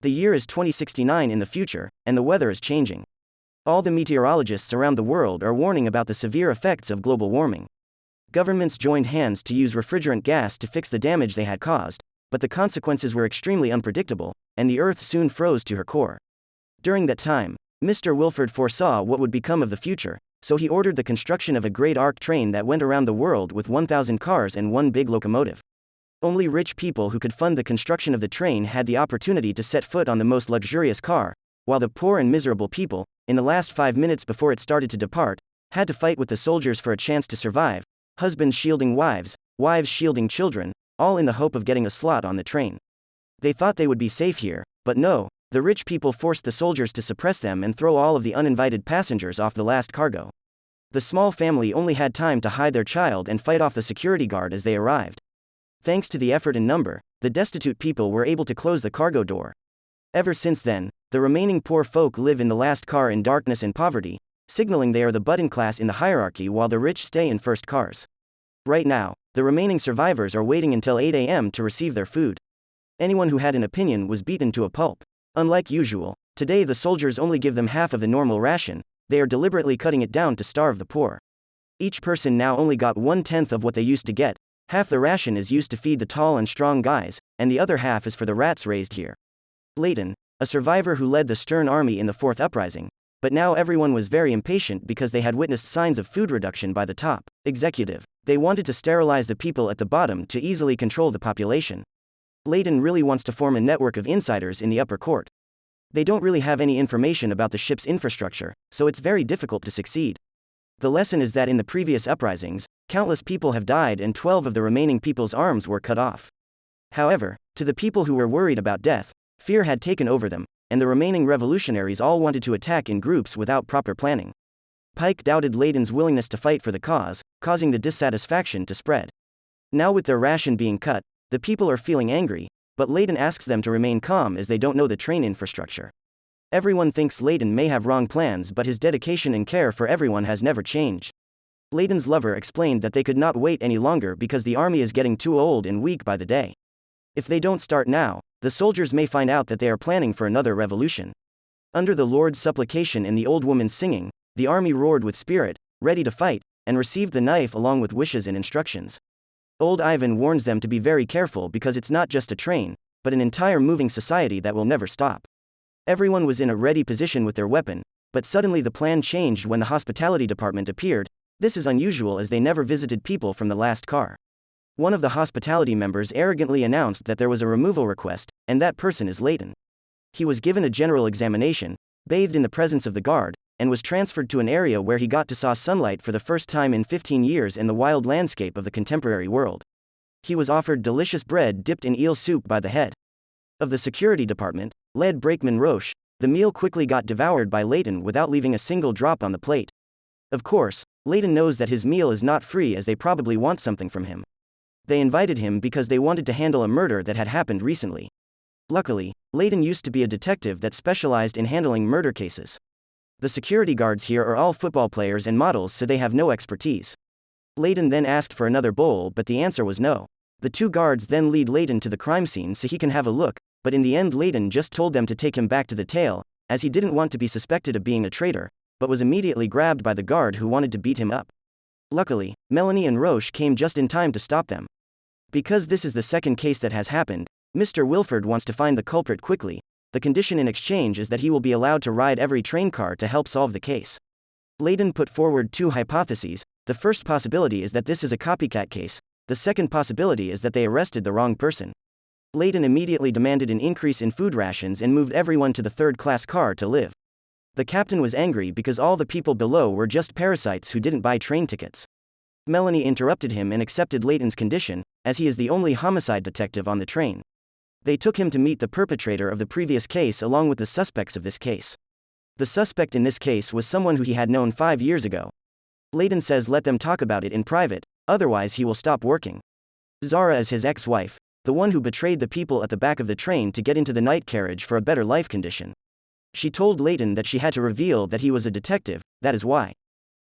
The year is 2069 in the future, and the weather is changing. All the meteorologists around the world are warning about the severe effects of global warming. Governments joined hands to use refrigerant gas to fix the damage they had caused, but the consequences were extremely unpredictable, and the Earth soon froze to her core. During that time, Mr. Wilford foresaw what would become of the future, so he ordered the construction of a great arc train that went around the world with 1,000 cars and one big locomotive. Only rich people who could fund the construction of the train had the opportunity to set foot on the most luxurious car, while the poor and miserable people, in the last 5 minutes before it started to depart, had to fight with the soldiers for a chance to survive, husbands shielding wives, wives shielding children, all in the hope of getting a slot on the train. They thought they would be safe here, but no, the rich people forced the soldiers to suppress them and throw all of the uninvited passengers off the last cargo. The small family only had time to hide their child and fight off the security guard as they arrived. Thanks to the effort and number, the destitute people were able to close the cargo door. Ever since then, the remaining poor folk live in the last car in darkness and poverty, signaling they are the button class in the hierarchy while the rich stay in first cars. Right now, the remaining survivors are waiting until 8 a.m. to receive their food. Anyone who had an opinion was beaten to a pulp. Unlike usual, today the soldiers only give them half of the normal ration, they are deliberately cutting it down to starve the poor. Each person now only got 1/10 of what they used to get. Half the ration is used to feed the tall and strong guys, and the other half is for the rats raised here. Layton, a survivor who led the Stern Army in the Fourth Uprising, but now everyone was very impatient because they had witnessed signs of food reduction by the top executive. They wanted to sterilize the people at the bottom to easily control the population. Layton really wants to form a network of insiders in the upper court. They don't really have any information about the ship's infrastructure, so it's very difficult to succeed. The lesson is that in the previous uprisings, countless people have died and 12 of the remaining people's arms were cut off. However, to the people who were worried about death, fear had taken over them, and the remaining revolutionaries all wanted to attack in groups without proper planning. Pike doubted Layton's willingness to fight for the cause, causing the dissatisfaction to spread. Now with their ration being cut, the people are feeling angry, but Layton asks them to remain calm as they don't know the train infrastructure. Everyone thinks Layton may have wrong plans, but his dedication and care for everyone has never changed. Layton's lover explained that they could not wait any longer because the army is getting too old and weak by the day. If they don't start now, the soldiers may find out that they are planning for another revolution. Under the Lord's supplication and the old woman's singing, the army roared with spirit, ready to fight, and received the knife along with wishes and instructions. Old Ivan warns them to be very careful because it's not just a train, but an entire moving society that will never stop. Everyone was in a ready position with their weapon, but suddenly the plan changed when the hospitality department appeared. This is unusual as they never visited people from the last car. One of the hospitality members arrogantly announced that there was a removal request, and that person is Layton. He was given a general examination, bathed in the presence of the guard, and was transferred to an area where he got to saw sunlight for the first time in 15 years in the wild landscape of the contemporary world. He was offered delicious bread dipped in eel soup by the head of the security department, led Brakeman Roche. The meal quickly got devoured by Layton without leaving a single drop on the plate. Of course, Layton knows that his meal is not free as they probably want something from him. They invited him because they wanted to handle a murder that had happened recently. Luckily, Layton used to be a detective that specialized in handling murder cases. The security guards here are all football players and models, so they have no expertise. Layton then asked for another bowl, but the answer was no. The two guards then lead Layton to the crime scene so he can have a look, but in the end Layton just told them to take him back to the tail, as he didn't want to be suspected of being a traitor, but was immediately grabbed by the guard who wanted to beat him up. Luckily, Melanie and Roche came just in time to stop them. Because this is the second case that has happened, Mr. Wilford wants to find the culprit quickly. The condition in exchange is that he will be allowed to ride every train car to help solve the case. Layton put forward two hypotheses. The first possibility is that this is a copycat case. The second possibility is that they arrested the wrong person. Layton immediately demanded an increase in food rations and moved everyone to the third-class car to live. The captain was angry because all the people below were just parasites who didn't buy train tickets. Melanie interrupted him and accepted Layton's condition, as he is the only homicide detective on the train. They took him to meet the perpetrator of the previous case along with the suspects of this case. The suspect in this case was someone who he had known 5 years ago. Layton says let them talk about it in private, otherwise he will stop working. Zara is his ex-wife, the one who betrayed the people at the back of the train to get into the night carriage for a better life condition. She told Layton that she had to reveal that he was a detective, that is why.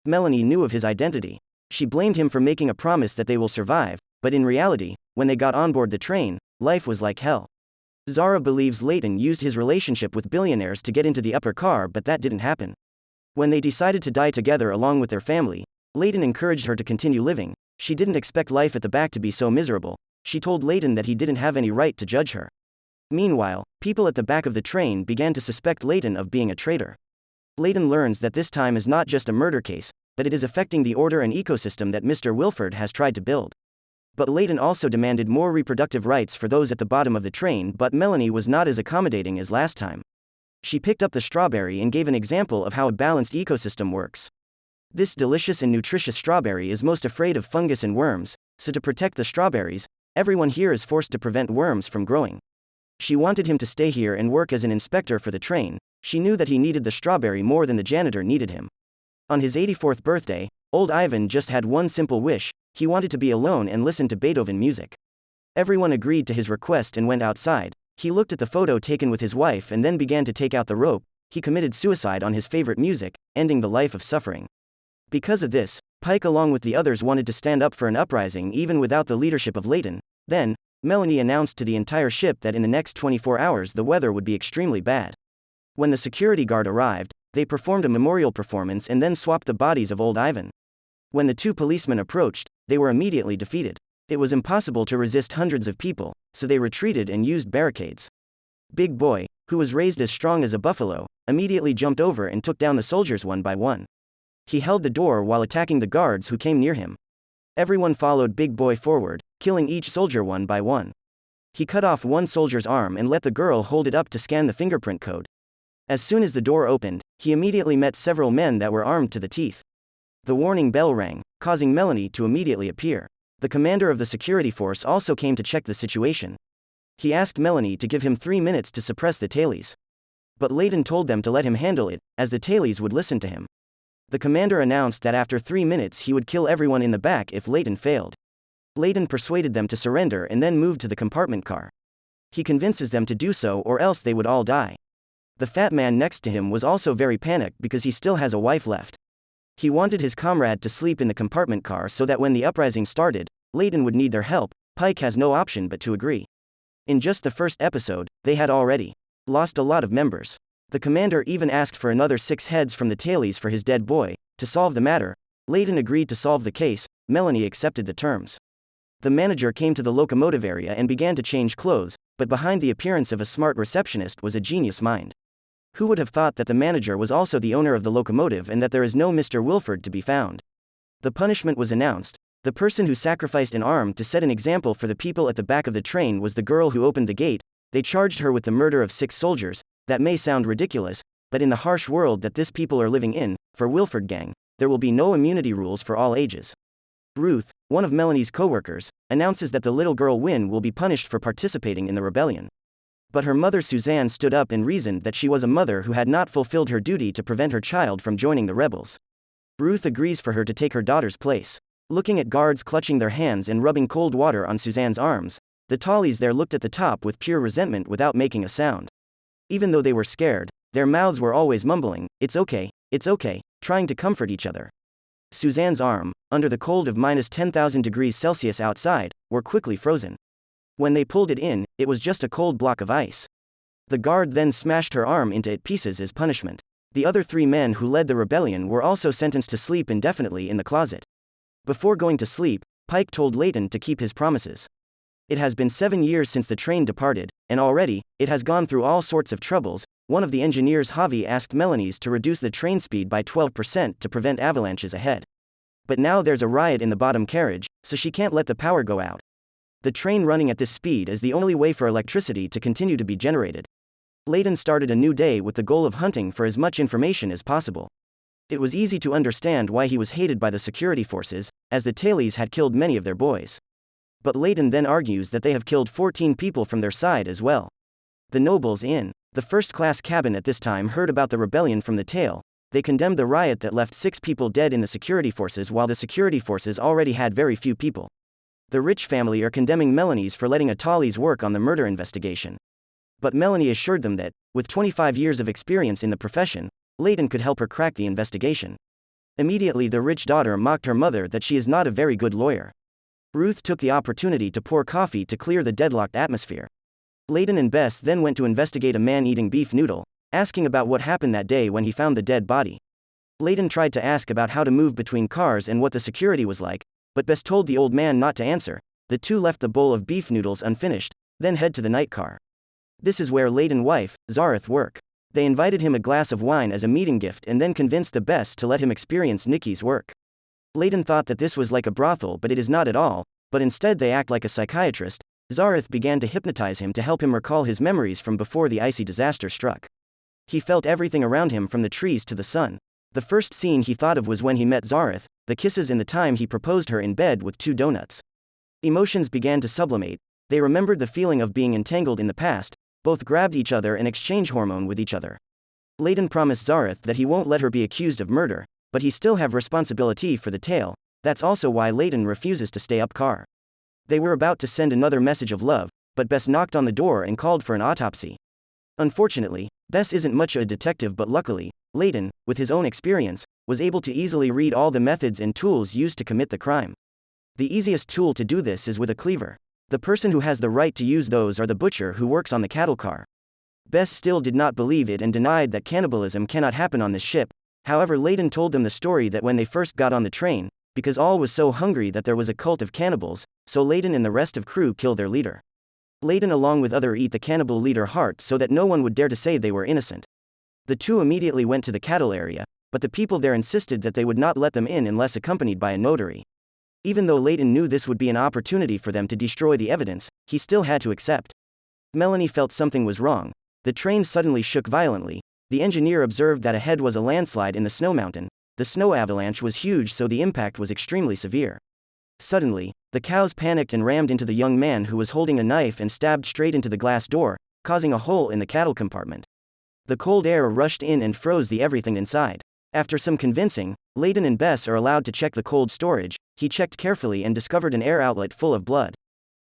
Melanie knew of his identity. She blamed him for making a promise that they will survive, but in reality, when they got on board the train, life was like hell. Zara believes Leighton used his relationship with billionaires to get into the upper car, but that didn't happen. When they decided to die together along with their family, Leighton encouraged her to continue living. She didn't expect life at the back to be so miserable. She told Leighton that he didn't have any right to judge her. Meanwhile, people at the back of the train began to suspect Leighton of being a traitor. Leighton learns that this time is not just a murder case, but it is affecting the order and ecosystem that Mr. Wilford has tried to build. But Leighton also demanded more reproductive rights for those at the bottom of the train, but Melanie was not as accommodating as last time. She picked up the strawberry and gave an example of how a balanced ecosystem works. This delicious and nutritious strawberry is most afraid of fungus and worms, so to protect the strawberries, everyone here is forced to prevent worms from growing. She wanted him to stay here and work as an inspector for the train. She knew that he needed the strawberry more than the janitor needed him. On his 84th birthday, old Ivan just had one simple wish: he wanted to be alone and listen to Beethoven music. Everyone agreed to his request and went outside. He looked at the photo taken with his wife and then began to take out the rope. He committed suicide on his favorite music, ending the life of suffering. Because of this, Pike along with the others wanted to stand up for an uprising even without the leadership of Leighton. Then, Melanie announced to the entire ship that in the next 24 hours the weather would be extremely bad. When the security guard arrived, they performed a memorial performance and then swapped the bodies of old Ivan. When the two policemen approached, they were immediately defeated. It was impossible to resist hundreds of people, so they retreated and used barricades. Big Boy, who was raised as strong as a buffalo, immediately jumped over and took down the soldiers one by one. He held the door while attacking the guards who came near him. Everyone followed Big Boy forward, killing each soldier one by one. He cut off one soldier's arm and let the girl hold it up to scan the fingerprint code. As soon as the door opened, he immediately met several men that were armed to the teeth. The warning bell rang, causing Melanie to immediately appear. The commander of the security force also came to check the situation. He asked Melanie to give him 3 minutes to suppress the tailies. But Leighton told them to let him handle it, as the tailies would listen to him. The commander announced that after 3 minutes he would kill everyone in the back if Leighton failed. Leighton persuaded them to surrender and then moved to the compartment car. He convinces them to do so or else they would all die. The fat man next to him was also very panicked because he still has a wife left. He wanted his comrade to sleep in the compartment car so that when the uprising started, Leighton would need their help. Pike has no option but to agree. In just the first episode, they had already lost a lot of members. The commander even asked for another 6 heads from the tailies for his dead boy. To solve the matter, Leighton agreed to solve the case. Melanie accepted the terms. The manager came to the locomotive area and began to change clothes, but behind the appearance of a smart receptionist was a genius mind. Who would have thought that the manager was also the owner of the locomotive and that there is no Mr. Wilford to be found? The punishment was announced. The person who sacrificed an arm to set an example for the people at the back of the train was the girl who opened the gate. They charged her with the murder of 6 soldiers. That may sound ridiculous, but in the harsh world that this people are living in, for Wilford Gang, there will be no immunity rules for all ages. Ruth, one of Melanie's co-workers, announces that the little girl Wynne will be punished for participating in the rebellion. But her mother Suzanne stood up and reasoned that she was a mother who had not fulfilled her duty to prevent her child from joining the rebels. Ruth agrees for her to take her daughter's place. Looking at guards clutching their hands and rubbing cold water on Suzanne's arms, the tallies there looked at the top with pure resentment without making a sound. Even though they were scared, their mouths were always mumbling, it's okay, trying to comfort each other. Suzanne's arm, under the cold of minus 10,000 degrees Celsius outside, were quickly frozen. When they pulled it in, it was just a cold block of ice. The guard then smashed her arm into pieces as punishment. The other 3 men who led the rebellion were also sentenced to sleep indefinitely in the closet. Before going to sleep, Pike told Leighton to keep his promises. It has been 7 years since the train departed, and already, it has gone through all sorts of troubles. One of the engineers, Javi, asked Melanie's to reduce the train speed by 12% to prevent avalanches ahead. But now there's a riot in the bottom carriage, so she can't let the power go out. The train running at this speed is the only way for electricity to continue to be generated. Leighton started a new day with the goal of hunting for as much information as possible. It was easy to understand why he was hated by the security forces, as the tailies had killed many of their boys. But Leighton then argues that they have killed 14 people from their side as well. The nobles in the first-class cabin at this time heard about the rebellion from the tail. They condemned the riot that left 6 people dead in the security forces while the security forces already had very few people. The rich family are condemning Melanie's for letting a tallies work on the murder investigation. But Melanie assured them that, with 25 years of experience in the profession, Leighton could help her crack the investigation. Immediately the rich daughter mocked her mother that she is not a very good lawyer. Ruth took the opportunity to pour coffee to clear the deadlocked atmosphere. Layden and Bess then went to investigate a man eating beef noodle, asking about what happened that day when he found the dead body. Layden tried to ask about how to move between cars and what the security was like, but Bess told the old man not to answer. The two left the bowl of beef noodles unfinished, then head to the night car. This is where Layden's wife, Zareth, work. They invited him a glass of wine as a meeting gift and then convinced the Bess to let him experience Nikki's work. Layden thought that this was like a brothel, but it is not at all, but instead they act like a psychiatrist. Zareth began to hypnotize him to help him recall his memories from before the icy disaster struck. He felt everything around him from the trees to the sun. The first scene he thought of was when he met Zareth, the kisses and the time he proposed her in bed with 2 donuts. Emotions began to sublimate. They remembered the feeling of being entangled in the past, both grabbed each other and exchanged hormone with each other. Layden promised Zareth that he won't let her be accused of murder, but he still have responsibility for the tale. That's also why Layden refuses to stay up car. They were about to send another message of love, but Bess knocked on the door and called for an autopsy. Unfortunately, Bess isn't much a detective, but luckily, Layden, with his own experience, was able to easily read all the methods and tools used to commit the crime. The easiest tool to do this is with a cleaver. The person who has the right to use those are the butcher who works on the cattle car. Bess still did not believe it and denied that cannibalism cannot happen on this ship. However, Layden told them the story that when they first got on the train, because all was so hungry that there was a cult of cannibals, so Layden and the rest of crew kill their leader. Layden along with other eat the cannibal leader heart so that no one would dare to say they were innocent. The two immediately went to the cattle area, but the people there insisted that they would not let them in unless accompanied by a notary. Even though Layden knew this would be an opportunity for them to destroy the evidence, he still had to accept. Melanie felt something was wrong. The train suddenly shook violently. The engineer observed that ahead was a landslide in the snow mountain. The snow avalanche was huge, so the impact was extremely severe. Suddenly, the cows panicked and rammed into the young man who was holding a knife and stabbed straight into the glass door, causing a hole in the cattle compartment. The cold air rushed in and froze everything inside. After some convincing, Layden and Bess are allowed to check the cold storage. He checked carefully and discovered an air outlet full of blood.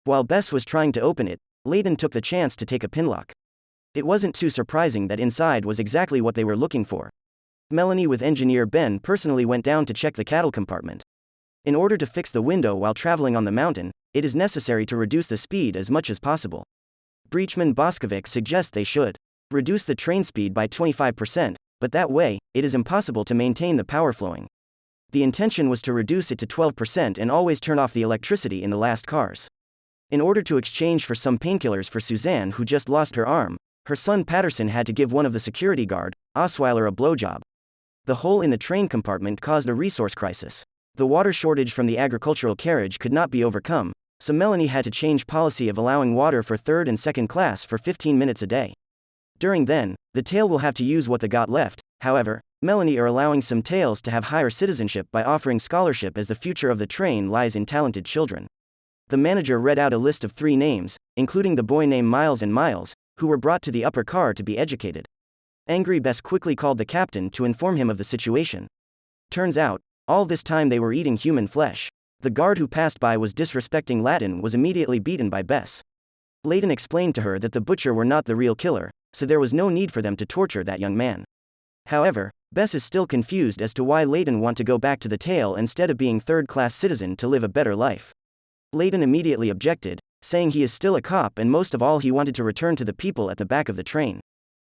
While Bess was trying to open it, Layden took the chance to take a pinlock. It wasn't too surprising that inside was exactly what they were looking for. Melanie with engineer Ben personally went down to check the cattle compartment. In order to fix the window while traveling on the mountain, it is necessary to reduce the speed as much as possible. Breachman Boskovic suggests they should reduce the train speed by 25%, but that way, it is impossible to maintain the power flowing. The intention was to reduce it to 12% and always turn off the electricity in the last cars. In order to exchange for some painkillers for Suzanne, who just lost her arm, her son Patterson had to give one of the security guard, Osweiler, a blowjob. The hole in the train compartment caused a resource crisis. The water shortage from the agricultural carriage could not be overcome, so Melanie had to change policy of allowing water for third and second class for 15 minutes a day. During then, the tail will have to use what they got left. However, Melanie are allowing some tails to have higher citizenship by offering scholarship, as the future of the train lies in talented children. The manager read out a list of 3 names, including the boy named Miles and Miles, who were brought to the upper car to be educated. Angry Bess quickly called the captain to inform him of the situation. Turns out, all this time they were eating human flesh. The guard who passed by was disrespecting Latin was immediately beaten by Bess. Layden explained to her that the butcher were not the real killer, so there was no need for them to torture that young man. However, Bess is still confused as to why Layden want to go back to the tail instead of being third-class citizen to live a better life. Layden immediately objected, saying he is still a cop and most of all he wanted to return to the people at the back of the train.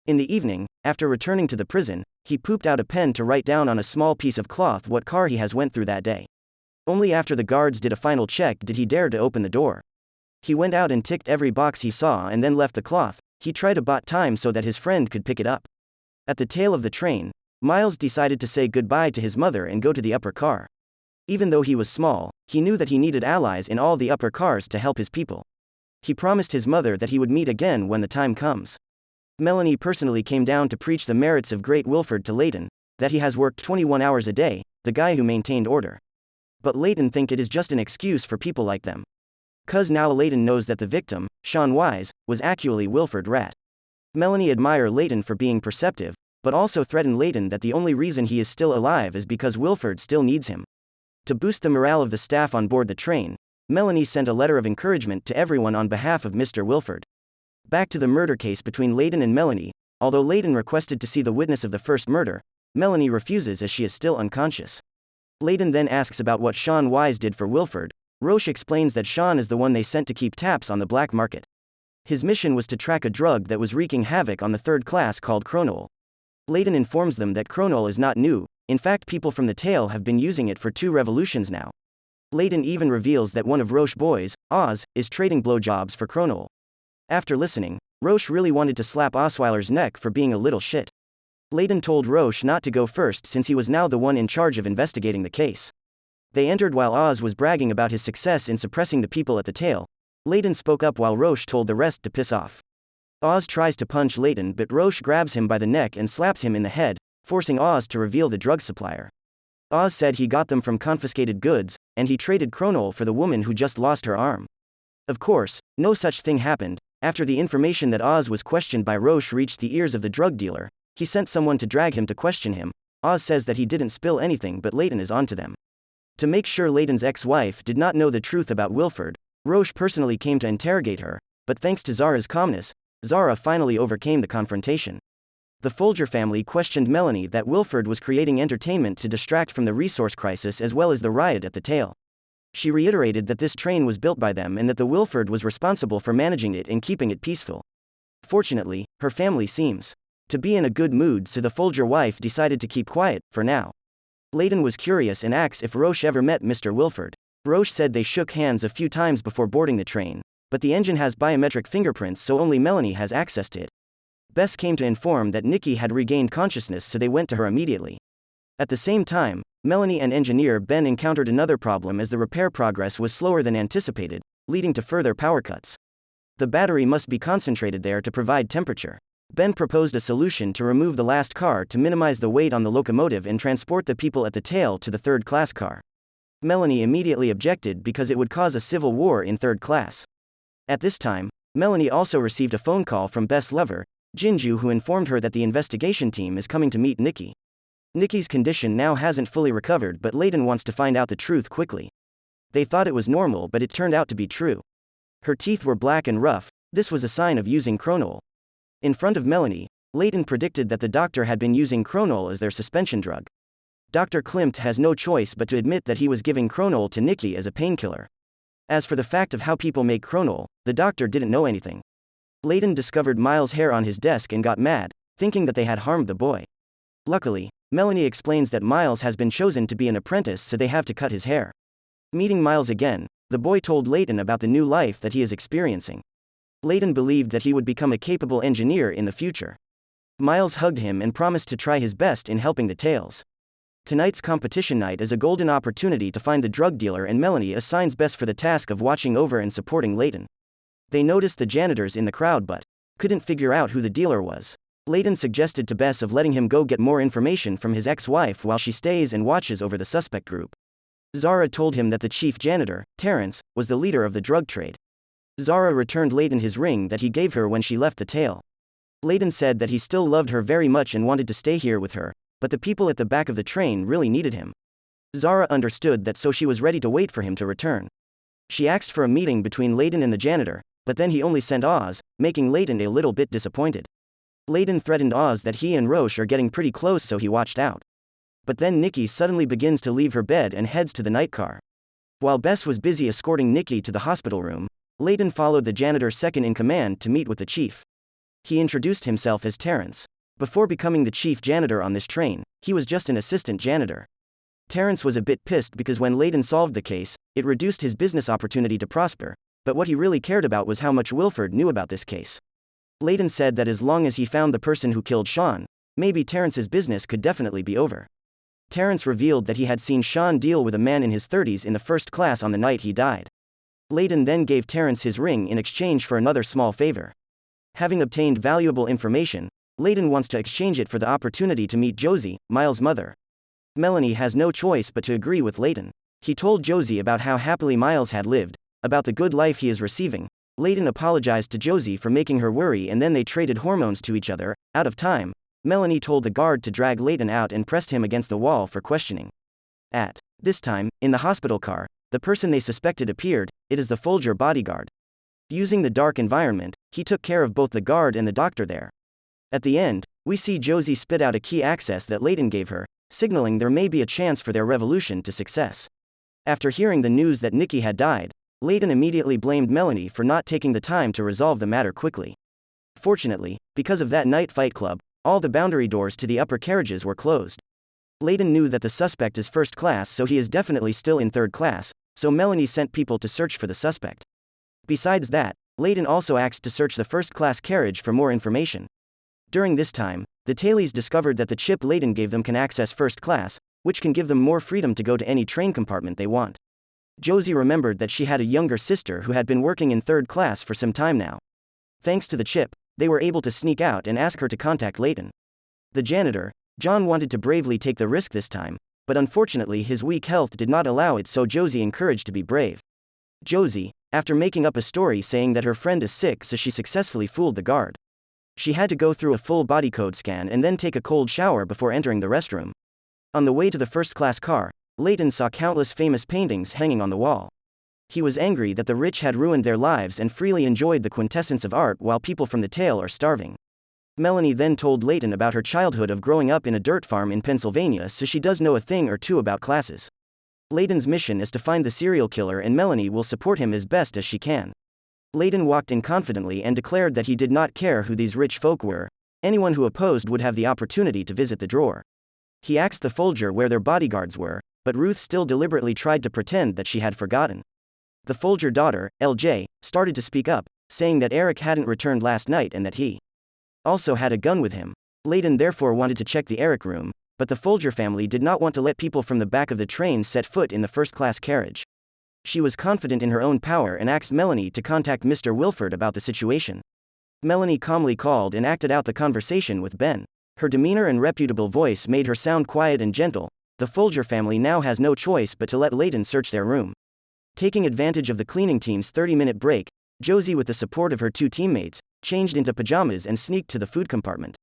In the evening, after returning to the prison, he pooped out a pen to write down on a small piece of cloth what car he has went through that day. Only after the guards did a final check did he dare to open the door. He went out and ticked every box he saw and then left the cloth. He tried to buy time so that his friend could pick it up. At the tail of the train, Miles decided to say goodbye to his mother and go to the upper car. Even though he was small, he knew that he needed allies in all the upper cars to help his people. He promised his mother that he would meet again when the time comes. Melanie personally came down to preach the merits of Great Wilford to Layden, that he has worked 21 hours a day, the guy who maintained order. But Layden think it is just an excuse for people like them. Cause now Layden knows that the victim, Sean Wise, was actually Wilford Rat. Melanie admire Layden for being perceptive, but also threaten Layden that the only reason he is still alive is because Wilford still needs him. To boost the morale of the staff on board the train, Melanie sent a letter of encouragement to everyone on behalf of Mr. Wilford. Back to the murder case between Layden and Melanie. Although Layden requested to see the witness of the first murder, Melanie refuses as she is still unconscious. Layden then asks about what Sean Wise did for Wilford. Roche explains that Sean is the one they sent to keep taps on the black market. His mission was to track a drug that was wreaking havoc on the third class called chronol. Layton informs them that chronol is not new, in fact people from the tail have been using it for 2 revolutions now. Layton even reveals that one of Roche's boys, Oz, is trading blowjobs for chronol. After listening, Roche really wanted to slap Osweiler's neck for being a little shit. Layton told Roche not to go first since he was now the one in charge of investigating the case. They entered while Oz was bragging about his success in suppressing the people at the tail. Layton spoke up while Roche told the rest to piss off. Oz tries to punch Layton but Roche grabs him by the neck and slaps him in the head, forcing Oz to reveal the drug supplier. Oz said he got them from confiscated goods, and he traded chronol for the woman who just lost her arm. Of course, no such thing happened. After the information that Oz was questioned by Roche reached the ears of the drug dealer, he sent someone to drag him to question him. Oz says that he didn't spill anything but Layton is onto them. To make sure Layton's ex-wife did not know the truth about Wilford, Roche personally came to interrogate her, but thanks to Zara's calmness, Zara finally overcame the confrontation. The Folger family questioned Melanie that Wilford was creating entertainment to distract from the resource crisis as well as the riot at the tail. She reiterated that this train was built by them and that the Wilford was responsible for managing it and keeping it peaceful. Fortunately, her family seems to be in a good mood, so the Folger wife decided to keep quiet, for now. Layton was curious and asked if Roche ever met Mr. Wilford. Roche said they shook hands a few times before boarding the train, but the engine has biometric fingerprints so only Melanie has access to it. Bess came to inform that Nikki had regained consciousness, so they went to her immediately. At the same time, Melanie and engineer Ben encountered another problem as the repair progress was slower than anticipated, leading to further power cuts. The battery must be concentrated there to provide temperature. Ben proposed a solution to remove the last car to minimize the weight on the locomotive and transport the people at the tail to the third-class car. Melanie immediately objected because it would cause a civil war in third class. At this time, Melanie also received a phone call from Bess' lover, Jinju, who informed her that the investigation team is coming to meet Nikki. Nikki's condition now hasn't fully recovered, but Layton wants to find out the truth quickly. They thought it was normal, but it turned out to be true. Her teeth were black and rough. This was a sign of using chronol. In front of Melanie, Layton predicted that the doctor had been using chronol as their suspension drug. Dr. Klimt has no choice but to admit that he was giving chronol to Nikki as a painkiller. As for the fact of how people make chronol, the doctor didn't know anything. Layton discovered Miles' hair on his desk and got mad, thinking that they had harmed the boy. Luckily, Melanie explains that Miles has been chosen to be an apprentice, so they have to cut his hair. Meeting Miles again, the boy told Layton about the new life that he is experiencing. Layton believed that he would become a capable engineer in the future. Miles hugged him and promised to try his best in helping the Tails. Tonight's competition night is a golden opportunity to find the drug dealer, and Melanie assigns Bess for the task of watching over and supporting Layton. They noticed the janitors in the crowd but couldn't figure out who the dealer was. Layton suggested to Bess of letting him go get more information from his ex-wife while she stays and watches over the suspect group. Zara told him that the chief janitor, Terrence, was the leader of the drug trade. Zara returned Layton his ring that he gave her when she left the tail. Layton said that he still loved her very much and wanted to stay here with her, but the people at the back of the train really needed him. Zara understood that, so she was ready to wait for him to return. She asked for a meeting between Layton and the janitor, but then he only sent Oz, making Layton a little bit disappointed. Layton threatened Oz that he and Roche are getting pretty close, so he watched out. But then Nikki suddenly begins to leave her bed and heads to the night car. While Bess was busy escorting Nikki to the hospital room, Layton followed the janitor second in command to meet with the chief. He introduced himself as Terrence. Before becoming the chief janitor on this train, he was just an assistant janitor. Terrence was a bit pissed because when Layton solved the case, it reduced his business opportunity to prosper, but what he really cared about was how much Wilford knew about this case. Layton said that as long as he found the person who killed Sean, maybe Terrence's business could definitely be over. Terrence revealed that he had seen Sean deal with a man in his 30s in the first class on the night he died. Layton then gave Terrence his ring in exchange for another small favor. Having obtained valuable information, Layton wants to exchange it for the opportunity to meet Josie, Miles' mother. Melanie has no choice but to agree with Layton. He told Josie about how happily Miles had lived, about the good life he is receiving. Layton apologized to Josie for making her worry, and then they traded hormones to each other. Out of time, Melanie told the guard to drag Layton out and pressed him against the wall for questioning. At this time, in the hospital car, the person they suspected appeared. It is the Folger bodyguard. Using the dark environment, he took care of both the guard and the doctor there. At the end, we see Josie spit out a key access that Layton gave her, signaling there may be a chance for their revolution to success. After hearing the news that Nikki had died, Layton immediately blamed Melanie for not taking the time to resolve the matter quickly. Fortunately, because of that night fight club, all the boundary doors to the upper carriages were closed. Layton knew that the suspect is first class, so he is definitely still in third class, so Melanie sent people to search for the suspect. Besides that, Layton also asked to search the first-class carriage for more information. During this time, the tailies discovered that the chip Layton gave them can access first class, which can give them more freedom to go to any train compartment they want. Josie remembered that she had a younger sister who had been working in third class for some time now. Thanks to the chip, they were able to sneak out and ask her to contact Layton. The janitor, John, wanted to bravely take the risk this time, but unfortunately his weak health did not allow it, so Josie encouraged to be brave. Josie, after making up a story saying that her friend is sick, so she successfully fooled the guard. She had to go through a full body code scan and then take a cold shower before entering the restroom. On the way to the first-class car, Layton saw countless famous paintings hanging on the wall. He was angry that the rich had ruined their lives and freely enjoyed the quintessence of art while people from the tail are starving. Melanie then told Layton about her childhood of growing up in a dirt farm in Pennsylvania, so she does know a thing or two about classes. Layton's mission is to find the serial killer, and Melanie will support him as best as she can. Layton walked in confidently and declared that he did not care who these rich folk were. Anyone who opposed would have the opportunity to visit the drawer. He asked the Folger where their bodyguards were, but Ruth still deliberately tried to pretend that she had forgotten. The Folger daughter, LJ, started to speak up, saying that Eric hadn't returned last night and that he also had a gun with him. Layton therefore wanted to check the Eric room, but the Folger family did not want to let people from the back of the train set foot in the first-class carriage. She was confident in her own power and asked Melanie to contact Mr. Wilford about the situation. Melanie calmly called and acted out the conversation with Ben. Her demeanor and reputable voice made her sound quiet and gentle. The Folger family now has no choice but to let Layton search their room. Taking advantage of the cleaning team's 30-minute break, Josie, with the support of her two teammates, changed into pajamas and sneaked to the food compartment.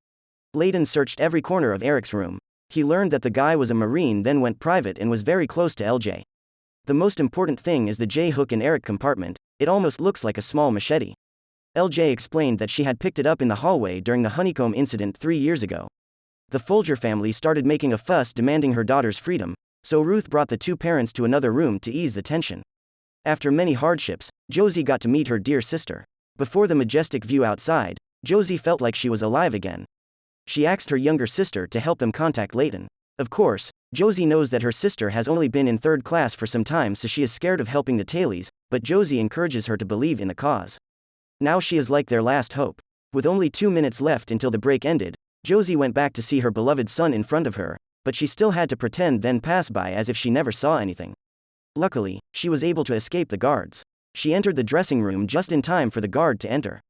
Layton searched every corner of Eric's room. He learned that the guy was a Marine, then went private and was very close to LJ. The most important thing is the J-hook in Eric compartment. It almost looks like a small machete. LJ explained that she had picked it up in the hallway during the honeycomb incident 3 years ago. The Folger family started making a fuss demanding her daughter's freedom, so Ruth brought the two parents to another room to ease the tension. After many hardships, Josie got to meet her dear sister. Before the majestic view outside, Josie felt like she was alive again. She asked her younger sister to help them contact Layton. Of course, Josie knows that her sister has only been in third class for some time, so she is scared of helping the tailies, but Josie encourages her to believe in the cause. Now she is like their last hope. With only 2 minutes left until the break ended, Josie went back to see her beloved son in front of her, but she still had to pretend then pass by as if she never saw anything. Luckily, she was able to escape the guards. She entered the dressing room just in time for the guard to enter.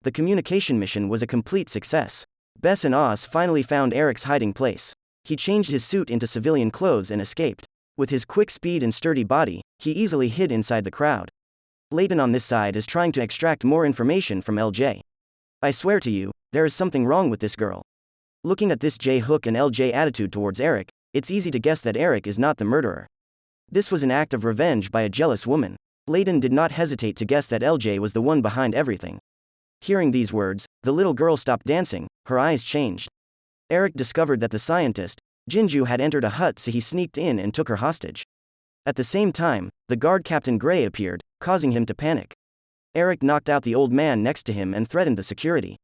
The communication mission was a complete success. Bess and Oz finally found Eric's hiding place. He changed his suit into civilian clothes and escaped. With his quick speed and sturdy body, he easily hid inside the crowd. Layton on this side is trying to extract more information from LJ. I swear to you, there is something wrong with this girl. Looking at this J-hook and LJ attitude towards Eric, it's easy to guess that Eric is not the murderer. This was an act of revenge by a jealous woman. Layton did not hesitate to guess that LJ was the one behind everything. Hearing these words, the little girl stopped dancing, her eyes changed. Eric discovered that the scientist, Jinju, had entered a hut, so he sneaked in and took her hostage. At the same time, the guard Captain Gray appeared, causing him to panic. Eric knocked out the old man next to him and threatened the security.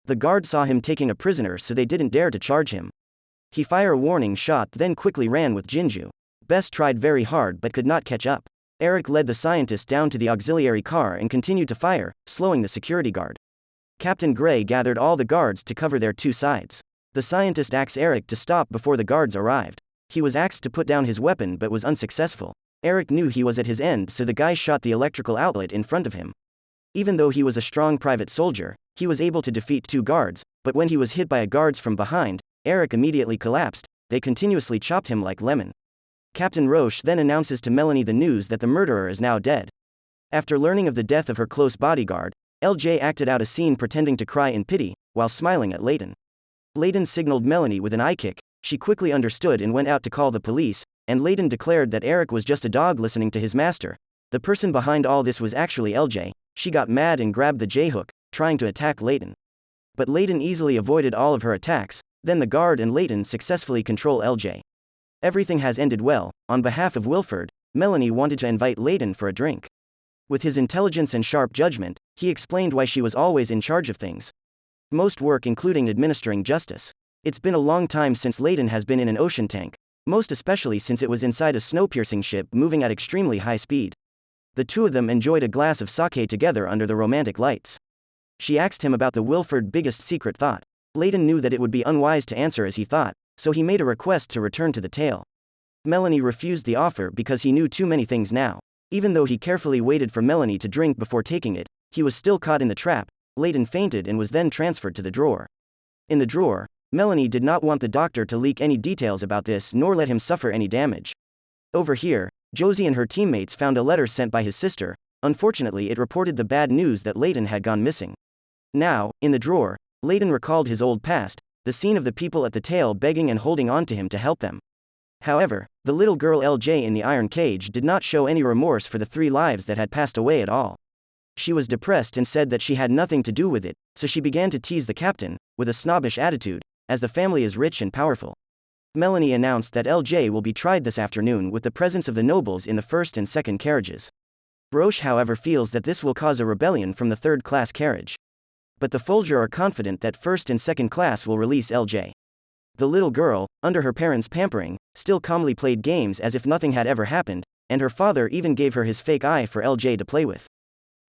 The guard saw him taking a prisoner, so they didn't dare to charge him. He fired a warning shot, then quickly ran with Jinju. Bess tried very hard but could not catch up. Eric led the scientist down to the auxiliary car and continued to fire, slowing the security guard. Captain Gray gathered all the guards to cover their two sides. The scientist asked Eric to stop before the guards arrived. He was asked to put down his weapon but was unsuccessful. Eric knew he was at his end, so the guy shot the electrical outlet in front of him. Even though he was a strong private soldier, he was able to defeat 2 guards, but when he was hit by a guards from behind, Eric immediately collapsed. They continuously chopped him like lemon. Captain Roche then announces to Melanie the news that the murderer is now dead. After learning of the death of her close bodyguard, LJ acted out a scene pretending to cry in pity, while smiling at Layton. Layton signaled Melanie with an eye kick. She quickly understood and went out to call the police, and Layton declared that Eric was just a dog listening to his master. The person behind all this was actually LJ. She got mad and grabbed the J-hook, trying to attack Layton. But Layton easily avoided all of her attacks. Then the guard and Layton successfully control LJ. Everything has ended well. On behalf of Wilford, Melanie wanted to invite Layton for a drink. With his intelligence and sharp judgment, he explained why she was always in charge of things. Most work including administering justice. It's been a long time since Layton has been in an ocean tank, most especially since it was inside a snow-piercing ship moving at extremely high speed. The two of them enjoyed a glass of sake together under the romantic lights. She asked him about the Wilford's biggest secret thought. Layton knew that it would be unwise to answer as he thought, so he made a request to return to the tale. Melanie refused the offer because he knew too many things now. Even though he carefully waited for Melanie to drink before taking it, he was still caught in the trap. Layton fainted and was then transferred to the drawer. In the drawer, Melanie did not want the doctor to leak any details about this nor let him suffer any damage. Over here, Josie and her teammates found a letter sent by his sister. Unfortunately, it reported the bad news that Layton had gone missing. Now, in the drawer, Layton recalled his old past, the scene of the people at the tail begging and holding on to him to help them. However, the little girl LJ in the iron cage did not show any remorse for the 3 lives that had passed away at all. She was depressed and said that she had nothing to do with it, so she began to tease the captain, with a snobbish attitude, as the family is rich and powerful. Melanie announced that LJ will be tried this afternoon with the presence of the nobles in the first and second carriages. Roche, however, feels that this will cause a rebellion from the third-class carriage. But the Folger are confident that first and second class will release LJ. The little girl, under her parents' pampering, still calmly played games as if nothing had ever happened, and her father even gave her his fake eye for LJ to play with.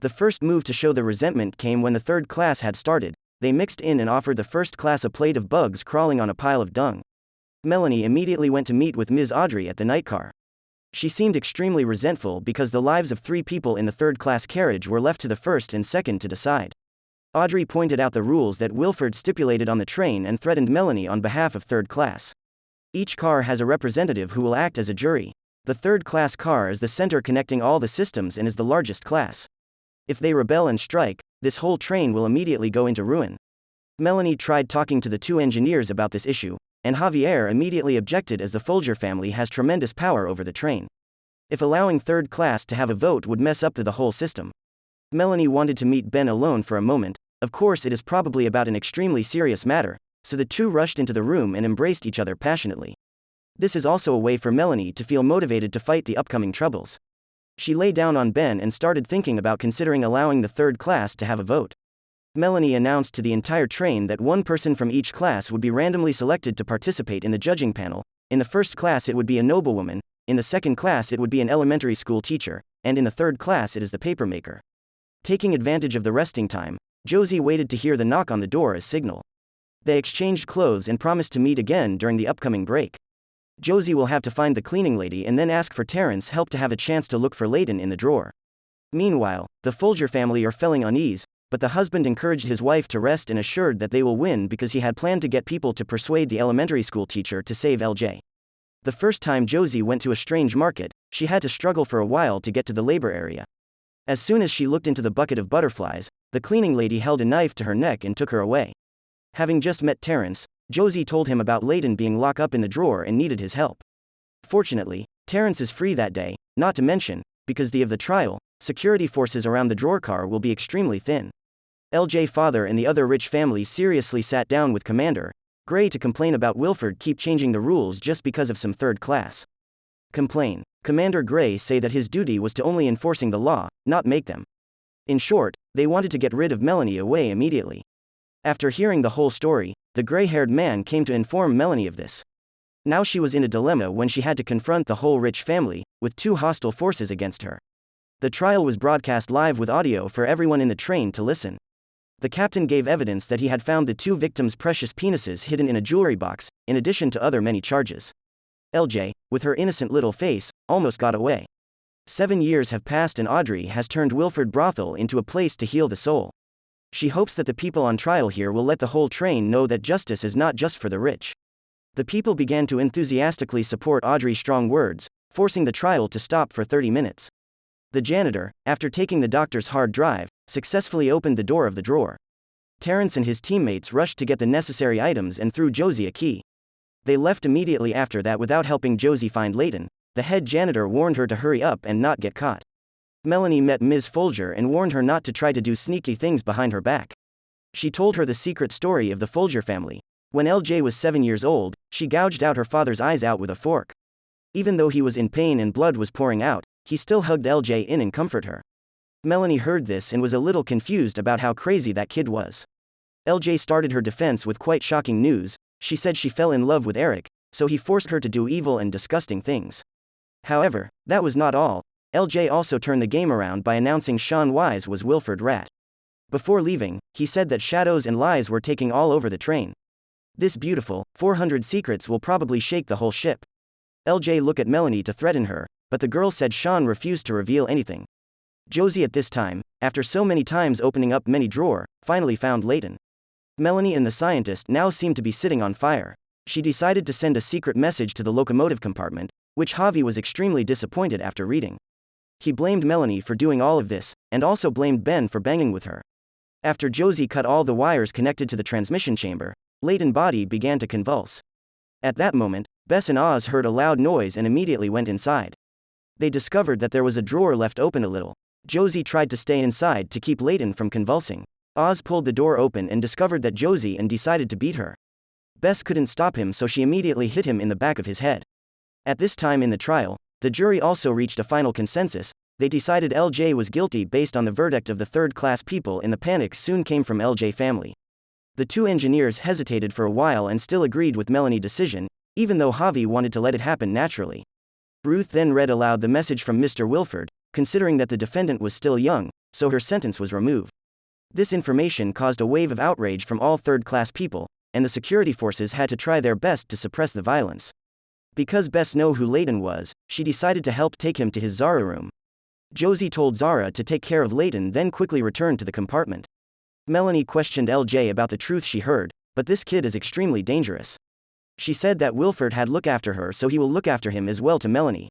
The first move to show the resentment came when the third class had started. They mixed in and offered the first class a plate of bugs crawling on a pile of dung. Melanie immediately went to meet with Ms. Audrey at the night car. She seemed extremely resentful because the lives of 3 people in the third-class carriage were left to the first and second to decide. Audrey pointed out the rules that Wilford stipulated on the train and threatened Melanie on behalf of third class. Each car has a representative who will act as a jury. The third-class car is the center connecting all the systems and is the largest class. If they rebel and strike, this whole train will immediately go into ruin. Melanie tried talking to the 2 engineers about this issue, and Javier immediately objected as the Folger family has tremendous power over the train. If allowing third class to have a vote would mess up the whole system. Melanie wanted to meet Ben alone for a moment. Of course, it is probably about an extremely serious matter, so the 2 rushed into the room and embraced each other passionately. This is also a way for Melanie to feel motivated to fight the upcoming troubles. She lay down on Ben and started thinking about considering allowing the third class to have a vote. Melanie announced to the entire train that 1 person from each class would be randomly selected to participate in the judging panel. In the first class it would be a noblewoman, in the second class it would be an elementary school teacher, and in the third class it is the papermaker. Taking advantage of the resting time, Josie waited to hear the knock on the door as signal. They exchanged clothes and promised to meet again during the upcoming break. Josie will have to find the cleaning lady and then ask for Terrence's help to have a chance to look for Layton in the drawer. Meanwhile, the Folger family are feeling unease, but the husband encouraged his wife to rest and assured that they will win because he had planned to get people to persuade the elementary school teacher to save LJ. The first time Josie went to a strange market, she had to struggle for a while to get to the labor area. As soon as she looked into the bucket of butterflies, the cleaning lady held a knife to her neck and took her away. Having just met Terrence, Josie told him about Layton being locked up in the drawer and needed his help. Fortunately, Terrence is free that day, not to mention, because of the trial, security forces around the drawer car will be extremely thin. LJ father and the other rich family seriously sat down with Commander Gray to complain about Wilford keep changing the rules just because of some third class. Complain. Commander Gray say that his duty was to only enforcing the law, not make them. In short, they wanted to get rid of Melanie away immediately. After hearing the whole story, the gray-haired man came to inform Melanie of this. Now she was in a dilemma when she had to confront the whole rich family, with 2 hostile forces against her. The trial was broadcast live with audio for everyone in the train to listen. The captain gave evidence that he had found the 2 victims' precious penises hidden in a jewelry box, in addition to other many charges. LJ, with her innocent little face, almost got away. 7 years have passed and Audrey has turned Wilford Brothel into a place to heal the soul. She hopes that the people on trial here will let the whole train know that justice is not just for the rich. The people began to enthusiastically support Audrey's strong words, forcing the trial to stop for 30 minutes. The janitor, after taking the doctor's hard drive, successfully opened the door of the drawer. Terrence and his teammates rushed to get the necessary items and threw Josie a key. They left immediately after that without helping Josie find Layton. The head janitor warned her to hurry up and not get caught. Melanie met Ms. Folger and warned her not to try to do sneaky things behind her back. She told her the secret story of the Folger family. When LJ was 7 years old, she gouged out her father's eyes out with a fork. Even though he was in pain and blood was pouring out, he still hugged LJ in and comforted her. Melanie heard this and was a little confused about how crazy that kid was. LJ started her defense with quite shocking news. She said she fell in love with Eric, so he forced her to do evil and disgusting things. However, that was not all. LJ also turned the game around by announcing Sean Wise was Wilford Rat. Before leaving, he said that shadows and lies were taking all over the train. This beautiful, 400 secrets will probably shake the whole ship. LJ looked at Melanie to threaten her, but the girl said Sean refused to reveal anything. Josie at this time, after so many times opening up many drawer, finally found Layton. Melanie and the scientist now seemed to be sitting on fire. She decided to send a secret message to the locomotive compartment, which Javi was extremely disappointed after reading. He blamed Melanie for doing all of this, and also blamed Ben for banging with her. After Josie cut all the wires connected to the transmission chamber, Layton's body began to convulse. At that moment, Bess and Oz heard a loud noise and immediately went inside. They discovered that there was a drawer left open a little. Josie tried to stay inside to keep Layton from convulsing. Oz pulled the door open and discovered that Josie and decided to beat her. Bess couldn't stop him, so she immediately hit him in the back of his head. At this time in the trial, the jury also reached a final consensus. They decided LJ was guilty based on the verdict of the third-class people, and the panic soon came from LJ family. The two engineers hesitated for a while and still agreed with Melanie's decision, even though Javi wanted to let it happen naturally. Ruth then read aloud the message from Mr. Wilford, considering that the defendant was still young, so her sentence was removed. This information caused a wave of outrage from all third-class people, and the security forces had to try their best to suppress the violence. Because Bess knew who Layton was, she decided to help take him to his Zara room. Josie told Zara to take care of Layton, then quickly returned to the compartment. Melanie questioned LJ about the truth she heard, but this kid is extremely dangerous. She said that Wilford had looked after her, so he will look after him as well to Melanie.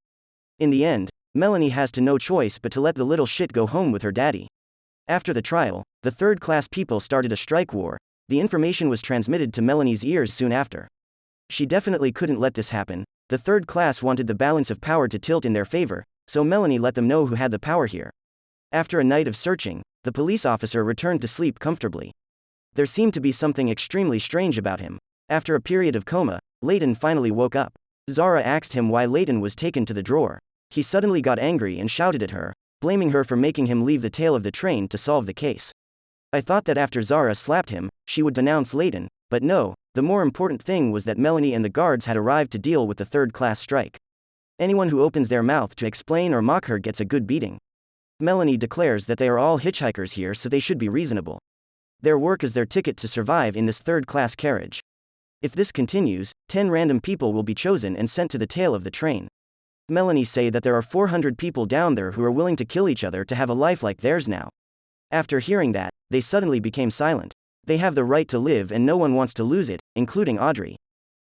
In the end, Melanie has no choice but to let the little shit go home with her daddy. After the trial, the third-class people started a strike war. The information was transmitted to Melanie's ears soon after. She definitely couldn't let this happen. The third class wanted the balance of power to tilt in their favor, so Melanie let them know who had the power here. After a night of searching, the police officer returned to sleep comfortably. There seemed to be something extremely strange about him. After a period of coma, Layton finally woke up. Zara asked him why Layton was taken to the drawer. He suddenly got angry and shouted at her, blaming her for making him leave the tail of the train to solve the case. I thought that after Zara slapped him, she would denounce Layton, but no, the more important thing was that Melanie and the guards had arrived to deal with the third-class strike. Anyone who opens their mouth to explain or mock her gets a good beating. Melanie declares that they are all hitchhikers here, so they should be reasonable. Their work is their ticket to survive in this third-class carriage. If this continues, 10 random people will be chosen and sent to the tail of the train. Melanie say that there are 400 people down there who are willing to kill each other to have a life like theirs now. After hearing that, they suddenly became silent. They have the right to live and no one wants to lose it, including Audrey.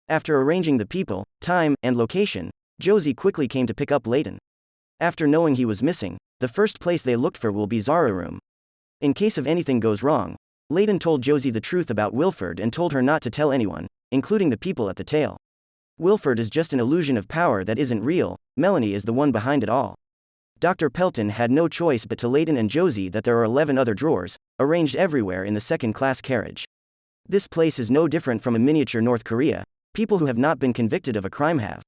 After arranging the people, time, and location, Josie quickly came to pick up Layton. After knowing he was missing, the first place they looked for will be Zara's room. In case of anything goes wrong, Layton told Josie the truth about Wilford and told her not to tell anyone, including the people at the tail. Wilford is just an illusion of power that isn't real. Melanie is the one behind it all. Dr. Pelton had no choice but to Layton and Josie that there are 11 other drawers, arranged everywhere in the second-class carriage. This place is no different from a miniature North Korea. People who have not been convicted of a crime have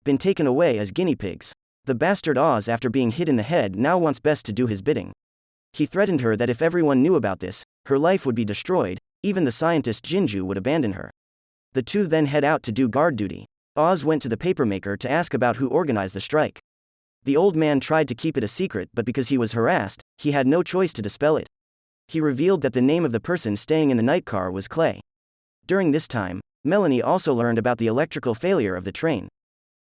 been taken away as guinea pigs. The bastard Oz, after being hit in the head, now wants Bess to do his bidding. He threatened her that if everyone knew about this, her life would be destroyed. Even the scientist Jinju would abandon her. The two then head out to do guard duty. Oz went to the papermaker to ask about who organized the strike. The old man tried to keep it a secret, but because he was harassed, he had no choice to dispel it. He revealed that the name of the person staying in the night car was Clay. During this time, Melanie also learned about the electrical failure of the train.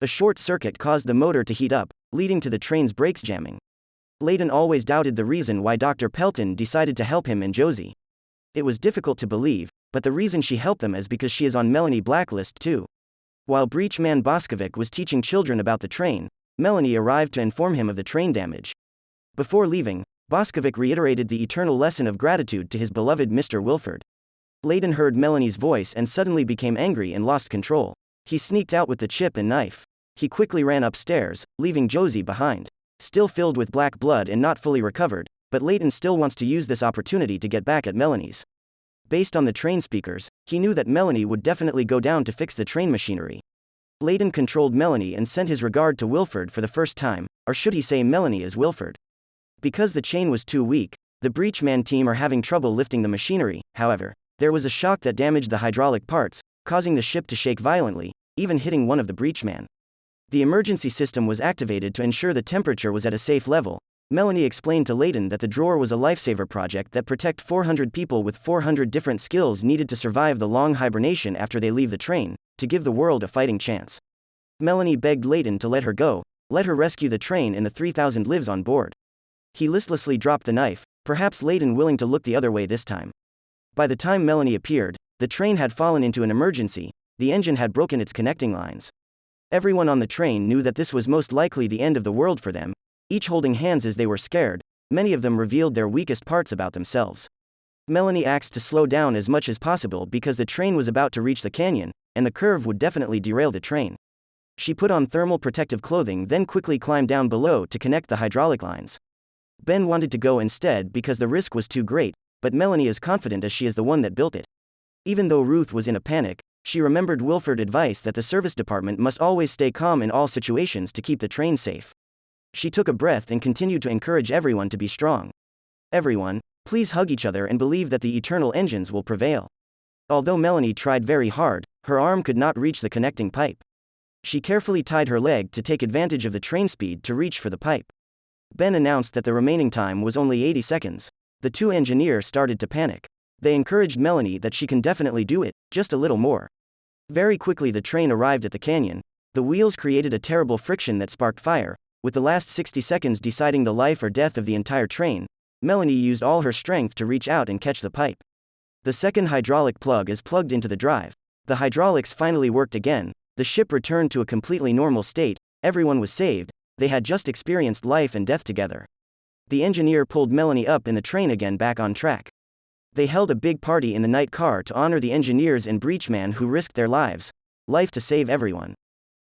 A short circuit caused the motor to heat up, leading to the train's brakes jamming. Layton always doubted the reason why Dr. Pelton decided to help him and Josie. It was difficult to believe, but the reason she helped them is because she is on Melanie blacklist too. While Breachman Boskovic was teaching children about the train, Melanie arrived to inform him of the train damage. Before leaving, Boskovic reiterated the eternal lesson of gratitude to his beloved Mr. Wilford. Layton heard Melanie's voice and suddenly became angry and lost control. He sneaked out with the chip and knife. He quickly ran upstairs, leaving Josie behind. Still filled with black blood and not fully recovered, but Layton still wants to use this opportunity to get back at Melanie's. Based on the train speakers, he knew that Melanie would definitely go down to fix the train machinery. Layton controlled Melanie and sent his regard to Wilford for the first time, or should he say Melanie as Wilford. Because the chain was too weak, the Breachman team are having trouble lifting the machinery. However, there was a shock that damaged the hydraulic parts, causing the ship to shake violently, even hitting one of the Breachmen. The emergency system was activated to ensure the temperature was at a safe level. Melanie explained to Layton that the drawer was a lifesaver project that protect 400 people with 400 different skills needed to survive the long hibernation after they leave the train, to give the world a fighting chance. Melanie begged Layton to let her go, let her rescue the train and the 3,000 lives on board. He listlessly dropped the knife, perhaps Layton willing to look the other way this time. By the time Melanie appeared, the train had fallen into an emergency, the engine had broken its connecting lines. Everyone on the train knew that this was most likely the end of the world for them, each holding hands as they were scared. Many of them revealed their weakest parts about themselves. Melanie asked to slow down as much as possible because the train was about to reach the canyon, and the curve would definitely derail the train. She put on thermal protective clothing, then quickly climbed down below to connect the hydraulic lines. Ben wanted to go instead because the risk was too great, but Melanie is confident as she is the one that built it. Even though Ruth was in a panic, she remembered Wilford's advice that the service department must always stay calm in all situations to keep the train safe. She took a breath and continued to encourage everyone to be strong. Everyone, please hug each other and believe that the eternal engines will prevail. Although Melanie tried very hard, her arm could not reach the connecting pipe. She carefully tied her leg to take advantage of the train speed to reach for the pipe. Ben announced that the remaining time was only 80 seconds. The two engineers started to panic. They encouraged Melanie that she can definitely do it, just a little more. Very quickly the train arrived at the canyon. The wheels created a terrible friction that sparked fire, with the last 60 seconds deciding the life or death of the entire train. Melanie used all her strength to reach out and catch the pipe. The second hydraulic plug is plugged into the drive. The hydraulics finally worked again. The ship returned to a completely normal state. Everyone was saved. They had just experienced life and death together. The engineer pulled Melanie up in the train again back on track. They held a big party in the night car to honor the engineers and Breachman who risked their life to save everyone.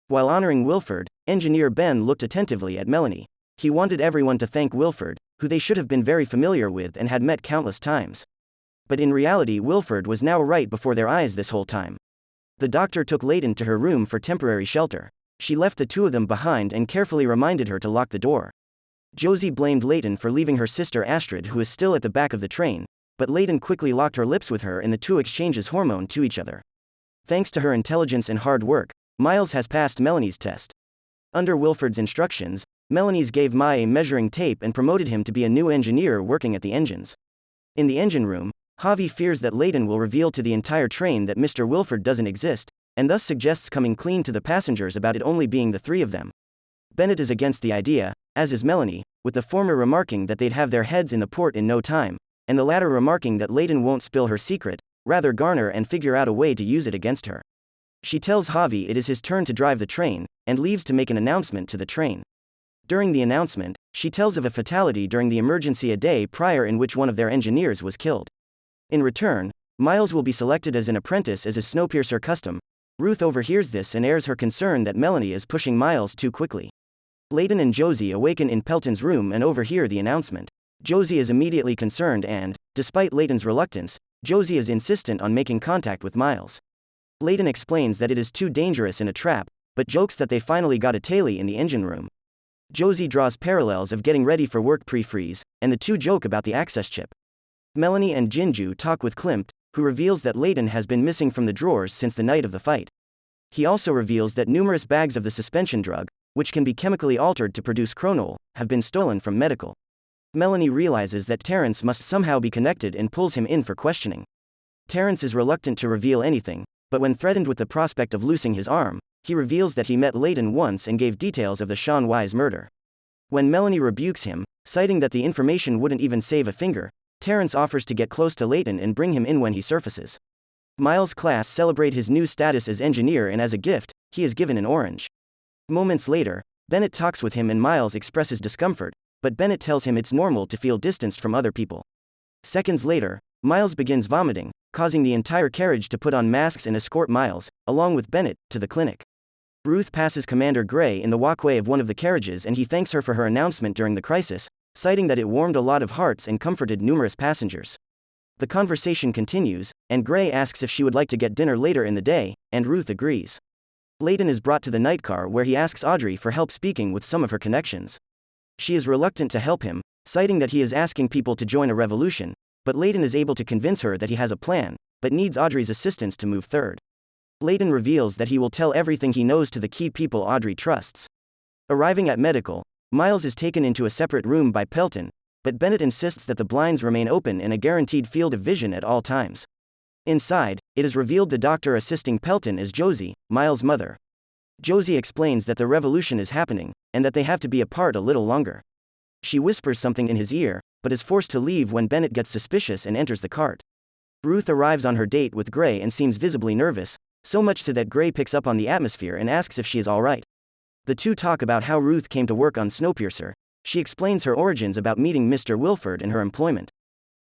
While honoring Wilford, engineer Ben looked attentively at Melanie. He wanted everyone to thank Wilford, who they should have been very familiar with and had met countless times. But in reality Wilford was now right before their eyes this whole time. The doctor took Layton to her room for temporary shelter. She left the two of them behind and carefully reminded her to lock the door. Josie blamed Layton for leaving her sister Astrid, who is still at the back of the train, but Layton quickly locked her lips with her and the two exchanges hormone to each other. Thanks to her intelligence and hard work, Miles has passed Melanie's test. Under Wilford's instructions, Melanie's gave Mai a measuring tape and promoted him to be a new engineer working at the engines. In the engine room, Javi fears that Layton will reveal to the entire train that Mr. Wilford doesn't exist, and thus suggests coming clean to the passengers about it only being the three of them. Bennett is against the idea, as is Melanie, with the former remarking that they'd have their heads in the port in no time, and the latter remarking that Layton won't spill her secret, rather garner and figure out a way to use it against her. She tells Javi it is his turn to drive the train, and leaves to make an announcement to the train. During the announcement, she tells of a fatality during the emergency a day prior in which one of their engineers was killed. In return, Miles will be selected as an apprentice as a Snowpiercer custom. Ruth overhears this and airs her concern that Melanie is pushing Miles too quickly. Layton and Josie awaken in Pelton's room and overhear the announcement. Josie is immediately concerned and, despite Layton's reluctance, Josie is insistent on making contact with Miles. Layton explains that it is too dangerous in a trap, but jokes that they finally got a tailie in the engine room. Josie draws parallels of getting ready for work pre-freeze, and the two joke about the access chip. Melanie and Jinju talk with Klimt, who reveals that Layton has been missing from the drawers since the night of the fight. He also reveals that numerous bags of the suspension drug, which can be chemically altered to produce chronol, have been stolen from medical. Melanie realizes that Terrence must somehow be connected and pulls him in for questioning. Terrence is reluctant to reveal anything, but when threatened with the prospect of losing his arm, he reveals that he met Layton once and gave details of the Sean Wise murder. When Melanie rebukes him, citing that the information wouldn't even save a finger, Terrence offers to get close to Layton and bring him in when he surfaces. Miles' class celebrate his new status as engineer, and as a gift, he is given an orange. Moments later, Bennett talks with him and Miles expresses discomfort, but Bennett tells him it's normal to feel distanced from other people. Seconds later, Miles begins vomiting, causing the entire carriage to put on masks and escort Miles, along with Bennett, to the clinic. Ruth passes Commander Gray in the walkway of one of the carriages and he thanks her for her announcement during the crisis, citing that it warmed a lot of hearts and comforted numerous passengers. The conversation continues, and Gray asks if she would like to get dinner later in the day, and Ruth agrees. Layton is brought to the night car where he asks Audrey for help speaking with some of her connections. She is reluctant to help him, citing that he is asking people to join a revolution, but Layton is able to convince her that he has a plan, but needs Audrey's assistance to move third. Layton reveals that he will tell everything he knows to the key people Audrey trusts. Arriving at medical, Miles is taken into a separate room by Pelton, but Bennett insists that the blinds remain open in a guaranteed field of vision at all times. Inside, it is revealed the doctor assisting Pelton is Josie, Miles' mother. Josie explains that the revolution is happening, and that they have to be apart a little longer. She whispers something in his ear, but is forced to leave when Bennett gets suspicious and enters the cart. Ruth arrives on her date with Gray and seems visibly nervous, so much so that Gray picks up on the atmosphere and asks if she is alright. The two talk about how Ruth came to work on Snowpiercer. She explains her origins about meeting Mr. Wilford and her employment.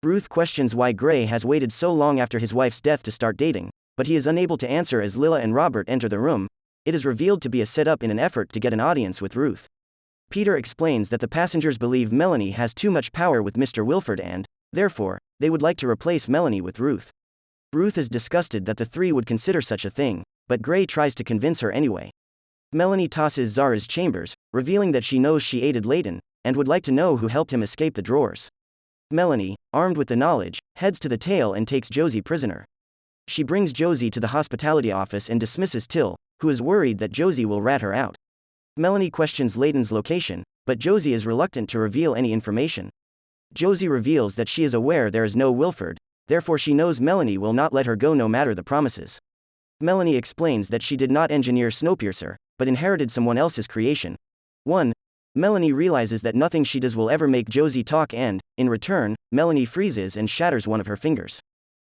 Ruth questions why Gray has waited so long after his wife's death to start dating, but he is unable to answer as Lila and Robert enter the room. It is revealed to be a setup in an effort to get an audience with Ruth. Peter explains that the passengers believe Melanie has too much power with Mr. Wilford and, therefore, they would like to replace Melanie with Ruth. Ruth is disgusted that the three would consider such a thing, but Gray tries to convince her anyway. Melanie tosses Zara's chambers, revealing that she knows she aided Layton, and would like to know who helped him escape the drawers. Melanie, armed with the knowledge, heads to the tail and takes Josie prisoner. She brings Josie to the hospitality office and dismisses Till, who is worried that Josie will rat her out. Melanie questions Layton's location, but Josie is reluctant to reveal any information. Josie reveals that she is aware there is no Wilford, therefore she knows Melanie will not let her go no matter the promises. Melanie explains that she did not engineer Snowpiercer, but inherited someone else's creation. 1. Melanie realizes that nothing she does will ever make Josie talk and, in return, Melanie freezes and shatters one of her fingers.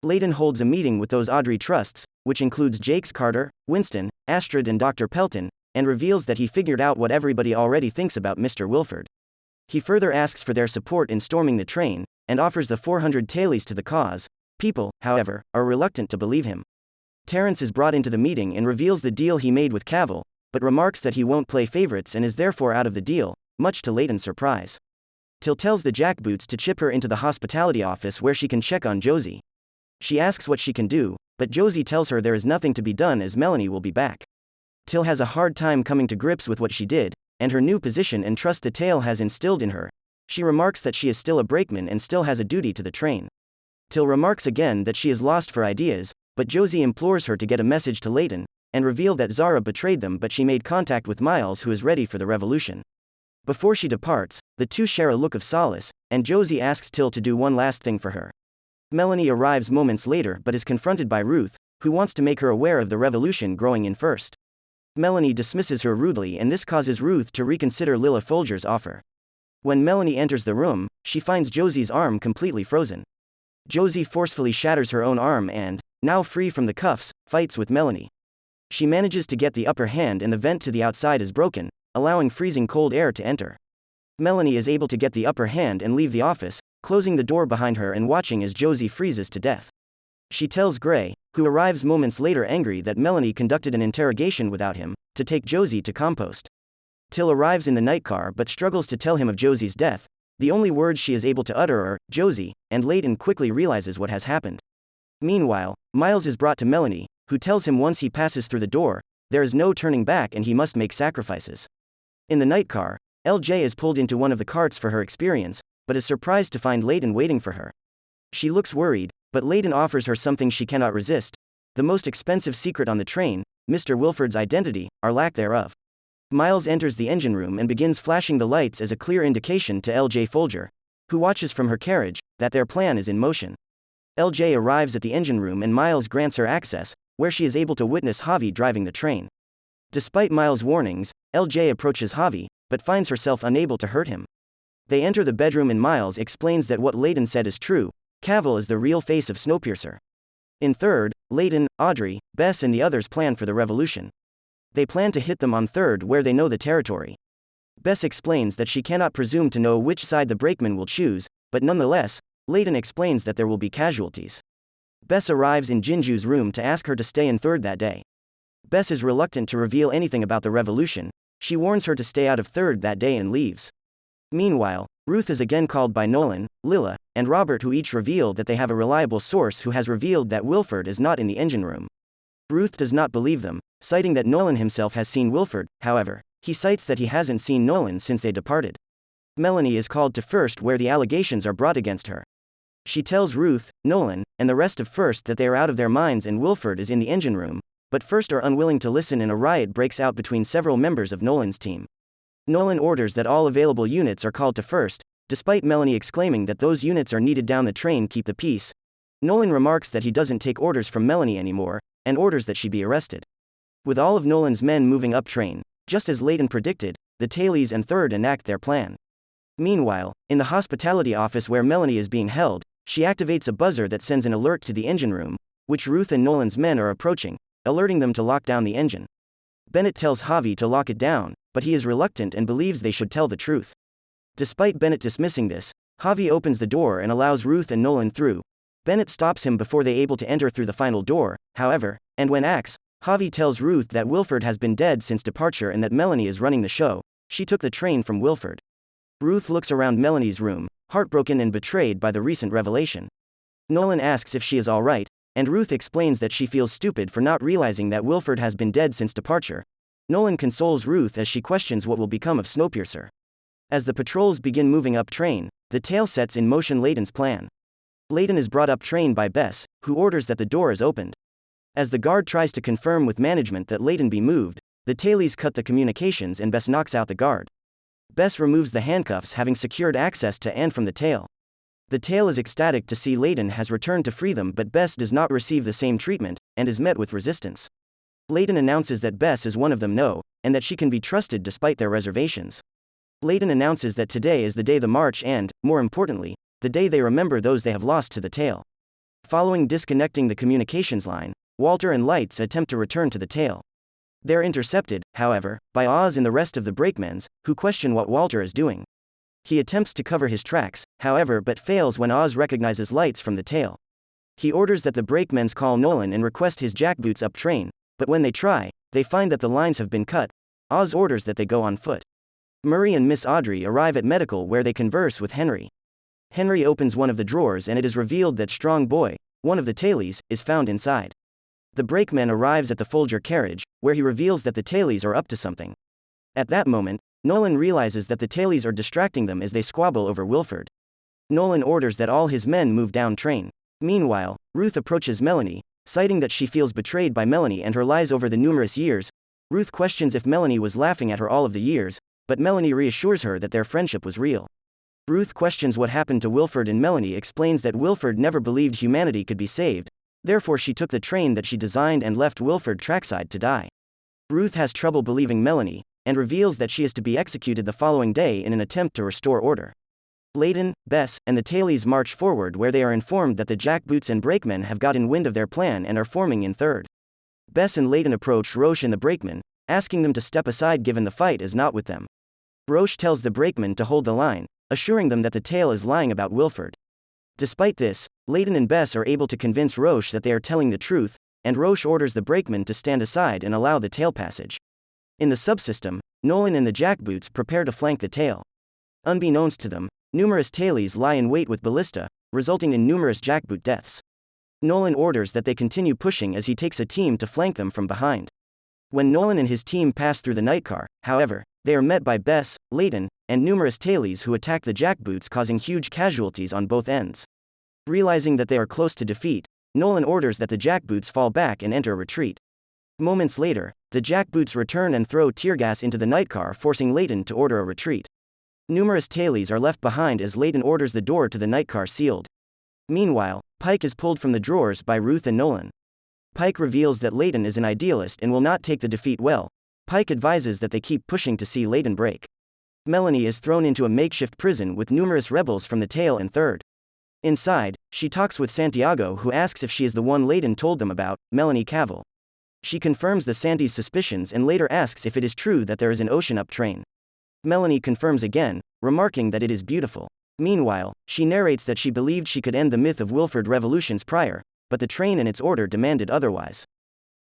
Layton holds a meeting with those Audrey trusts, which includes Jakes Carter, Winston, Astrid and Dr. Pelton, and reveals that he figured out what everybody already thinks about Mr. Wilford. He further asks for their support in storming the train, and offers the 400 tailies to the cause. People, however, are reluctant to believe him. Terrence is brought into the meeting and reveals the deal he made with Cavill, but remarks that he won't play favorites and is therefore out of the deal, much to Layton's surprise. Till tells the jackboots to chip her into the hospitality office where she can check on Josie. She asks what she can do, but Josie tells her there is nothing to be done as Melanie will be back. Till has a hard time coming to grips with what she did, and her new position and trust the Tail has instilled in her. She remarks that she is still a brakeman and still has a duty to the train. Till remarks again that she is lost for ideas, but Josie implores her to get a message to Layton, and reveal that Zara betrayed them but she made contact with Miles who is ready for the revolution. Before she departs, the two share a look of solace, and Josie asks Till to do one last thing for her. Melanie arrives moments later but is confronted by Ruth, who wants to make her aware of the revolution growing in first. Melanie dismisses her rudely and this causes Ruth to reconsider Lila Folger's offer. When Melanie enters the room, she finds Josie's arm completely frozen. Josie forcefully shatters her own arm and, now free from the cuffs, fights with Melanie. She manages to get the upper hand and the vent to the outside is broken, allowing freezing cold air to enter. Melanie is able to get the upper hand and leave the office, closing the door behind her and watching as Josie freezes to death. She tells Gray, who arrives moments later angry that Melanie conducted an interrogation without him, to take Josie to compost. Till arrives in the night car but struggles to tell him of Josie's death. The only words she is able to utter are, Josie, and Layton quickly realizes what has happened. Meanwhile, Miles is brought to Melanie, who tells him once he passes through the door, there is no turning back and he must make sacrifices. In the night car, LJ is pulled into one of the carts for her experience, but is surprised to find Layton waiting for her. She looks worried, but Layton offers her something she cannot resist. The most expensive secret on the train, Mr. Wilford's identity, or lack thereof. Miles enters the engine room and begins flashing the lights as a clear indication to LJ Folger, who watches from her carriage, that their plan is in motion. LJ arrives at the engine room and Miles grants her access, where she is able to witness Javi driving the train. Despite Miles' warnings, LJ approaches Javi, but finds herself unable to hurt him. They enter the bedroom and Miles explains that what Layton said is true, Cavill is the real face of Snowpiercer. In third, Layton, Audrey, Bess and the others plan for the revolution. They plan to hit them on third where they know the territory. Bess explains that she cannot presume to know which side the brakeman will choose, but nonetheless, Layton explains that there will be casualties. Bess arrives in Jinju's room to ask her to stay in third that day. Bess is reluctant to reveal anything about the revolution. She warns her to stay out of third that day and leaves. Meanwhile, Ruth is again called by Nolan, Lila, and Robert who each reveal that they have a reliable source who has revealed that Wilford is not in the engine room. Ruth does not believe them, citing that Nolan himself has seen Wilford. However, he cites that he hasn't seen Nolan since they departed. Melanie is called to First where the allegations are brought against her. She tells Ruth, Nolan, and the rest of First that they are out of their minds and Wilford is in the engine room, but First are unwilling to listen and a riot breaks out between several members of Nolan's team. Nolan orders that all available units are called to First, despite Melanie exclaiming that those units are needed down the train. Keep the peace. Nolan remarks that he doesn't take orders from Melanie anymore, and orders that she be arrested. With all of Nolan's men moving up train, just as Layton predicted, the Tailies and Third enact their plan. Meanwhile, in the hospitality office where Melanie is being held, she activates a buzzer that sends an alert to the engine room, which Ruth and Nolan's men are approaching, alerting them to lock down the engine. Bennett tells Javi to lock it down, but he is reluctant and believes they should tell the truth. Despite Bennett dismissing this, Javi opens the door and allows Ruth and Nolan through. Bennett stops him before they are able to enter through the final door, however, and when asked, Javi tells Ruth that Wilford has been dead since departure and that Melanie is running the show. She took the train from Wilford. Ruth looks around Melanie's room, heartbroken and betrayed by the recent revelation. Nolan asks if she is alright, and Ruth explains that she feels stupid for not realizing that Wilford has been dead since departure. Nolan consoles Ruth as she questions what will become of Snowpiercer. As the patrols begin moving up train, the tail sets in motion Layton's plan. Layton is brought up train by Bess, who orders that the door is opened. As the guard tries to confirm with management that Layton be moved, the Tailies cut the communications and Bess knocks out the guard. Bess removes the handcuffs, having secured access to and from the tail. The tail is ecstatic to see Layton has returned to free them, but Bess does not receive the same treatment, and is met with resistance. Layton announces that Bess is one of them and that she can be trusted despite their reservations. Layton announces that today is the day the march and, more importantly, the day they remember those they have lost to the tail. Following disconnecting the communications line, Walter and Lights attempt to return to the tail. They're intercepted, however, by Oz and the rest of the Breakmans, who question what Walter is doing. He attempts to cover his tracks, however, but fails when Oz recognizes Lights from the tail. He orders that the Breakmans call Nolan and request his jackboots up train, but when they try, they find that the lines have been cut. Oz orders that they go on foot. Murray and Miss Audrey arrive at medical where they converse with Henry. Henry opens one of the drawers and it is revealed that Strong Boy, one of the Tailies, is found inside. The brakeman arrives at the Folger carriage, where he reveals that the Tailies are up to something. At that moment, Nolan realizes that the Tailies are distracting them as they squabble over Wilford. Nolan orders that all his men move down train. Meanwhile, Ruth approaches Melanie, citing that she feels betrayed by Melanie and her lies over the numerous years. Ruth questions if Melanie was laughing at her all of the years, but Melanie reassures her that their friendship was real. Ruth questions what happened to Wilford and Melanie explains that Wilford never believed humanity could be saved, therefore she took the train that she designed and left Wilford trackside to die. Ruth has trouble believing Melanie, and reveals that she is to be executed the following day in an attempt to restore order. Layton, Bess, and the Tailies march forward where they are informed that the jackboots and brakemen have gotten wind of their plan and are forming in third. Bess and Layton approach Roche and the brakemen, asking them to step aside given the fight is not with them. Roche tells the brakemen to hold the line, assuring them that the tail is lying about Wilford. Despite this, Layton and Bess are able to convince Roche that they are telling the truth, and Roche orders the brakemen to stand aside and allow the tail passage. In the subsystem, Nolan and the jackboots prepare to flank the tail. Unbeknownst to them, numerous Tailies lie in wait with ballista, resulting in numerous jackboot deaths. Nolan orders that they continue pushing as he takes a team to flank them from behind. When Nolan and his team pass through the nightcar, however, they are met by Bess, Layton, and numerous Tailies who attack the jackboots, causing huge casualties on both ends. Realizing that they are close to defeat, Nolan orders that the jackboots fall back and enter retreat. Moments later, the jackboots return and throw tear gas into the nightcar, forcing Layton to order a retreat. Numerous Tailies are left behind as Layton orders the door to the nightcar sealed. Meanwhile, Pike is pulled from the drawers by Ruth and Nolan. Pike reveals that Layton is an idealist and will not take the defeat well. Pike advises that they keep pushing to see Layton break. Melanie is thrown into a makeshift prison with numerous rebels from the tail and third. Inside, she talks with Santiago, who asks if she is the one Layton told them about, Melanie Cavill. She confirms the Santi's suspicions and later asks if it is true that there is an ocean up train. Melanie confirms again, remarking that it is beautiful. Meanwhile, she narrates that she believed she could end the myth of Wilford revolutions prior, but the train and its order demanded otherwise.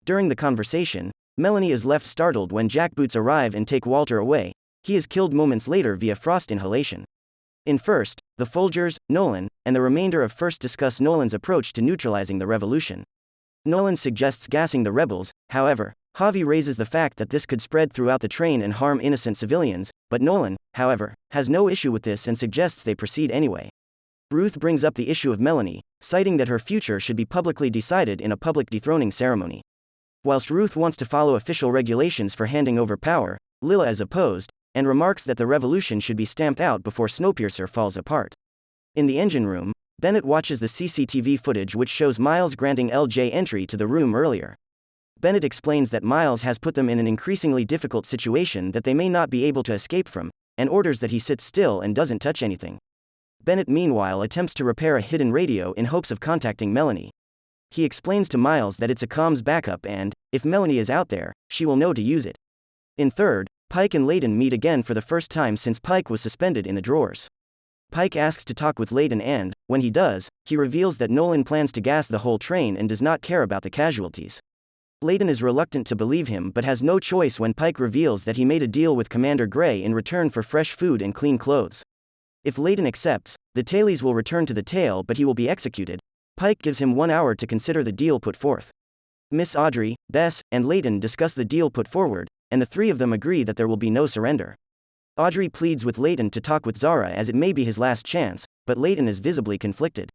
During the conversation, Melanie is left startled when jackboots arrive and take Walter away. He is killed moments later via frost inhalation. In First, the Folgers, Nolan, and the remainder of First discuss Nolan's approach to neutralizing the revolution. Nolan suggests gassing the rebels, however, Javi raises the fact that this could spread throughout the train and harm innocent civilians, but Nolan, however, has no issue with this and suggests they proceed anyway. Ruth brings up the issue of Melanie, citing that her future should be publicly decided in a public dethroning ceremony. Whilst Ruth wants to follow official regulations for handing over power, Lila is opposed, and remarks that the revolution should be stamped out before Snowpiercer falls apart. In the engine room, Bennett watches the CCTV footage which shows Miles granting LJ entry to the room earlier. Bennett explains that Miles has put them in an increasingly difficult situation that they may not be able to escape from, and orders that he sits still and doesn't touch anything. Bennett meanwhile attempts to repair a hidden radio in hopes of contacting Melanie. He explains to Miles that it's a comms backup and, if Melanie is out there, she will know to use it. In third, Pike and Layden meet again for the first time since Pike was suspended in the drawers. Pike asks to talk with Layden and, when he does, he reveals that Nolan plans to gas the whole train and does not care about the casualties. Layden is reluctant to believe him but has no choice when Pike reveals that he made a deal with Commander Gray in return for fresh food and clean clothes. If Layden accepts, the tailies will return to the tail but he will be executed. Pike gives him 1 hour to consider the deal put forth. Miss Audrey, Bess, and Layden discuss the deal put forward, and the three of them agree that there will be no surrender. Audrey pleads with Layden to talk with Zara as it may be his last chance, but Layden is visibly conflicted.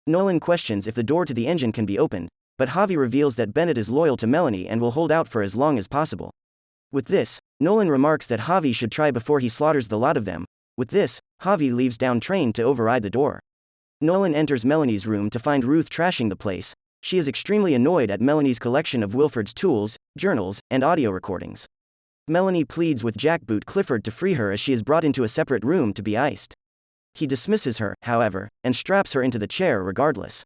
Nolan questions if the door to the engine can be opened, but Javi reveals that Bennett is loyal to Melanie and will hold out for as long as possible. With this, Nolan remarks that Javi should try before he slaughters the lot of them. With this, Javi leaves down train to override the door. Nolan enters Melanie's room to find Ruth trashing the place. She is extremely annoyed at Melanie's collection of Wilford's tools, journals, and audio recordings. Melanie pleads with Jackboot Clifford to free her as she is brought into a separate room to be iced. He dismisses her, however, and straps her into the chair regardless.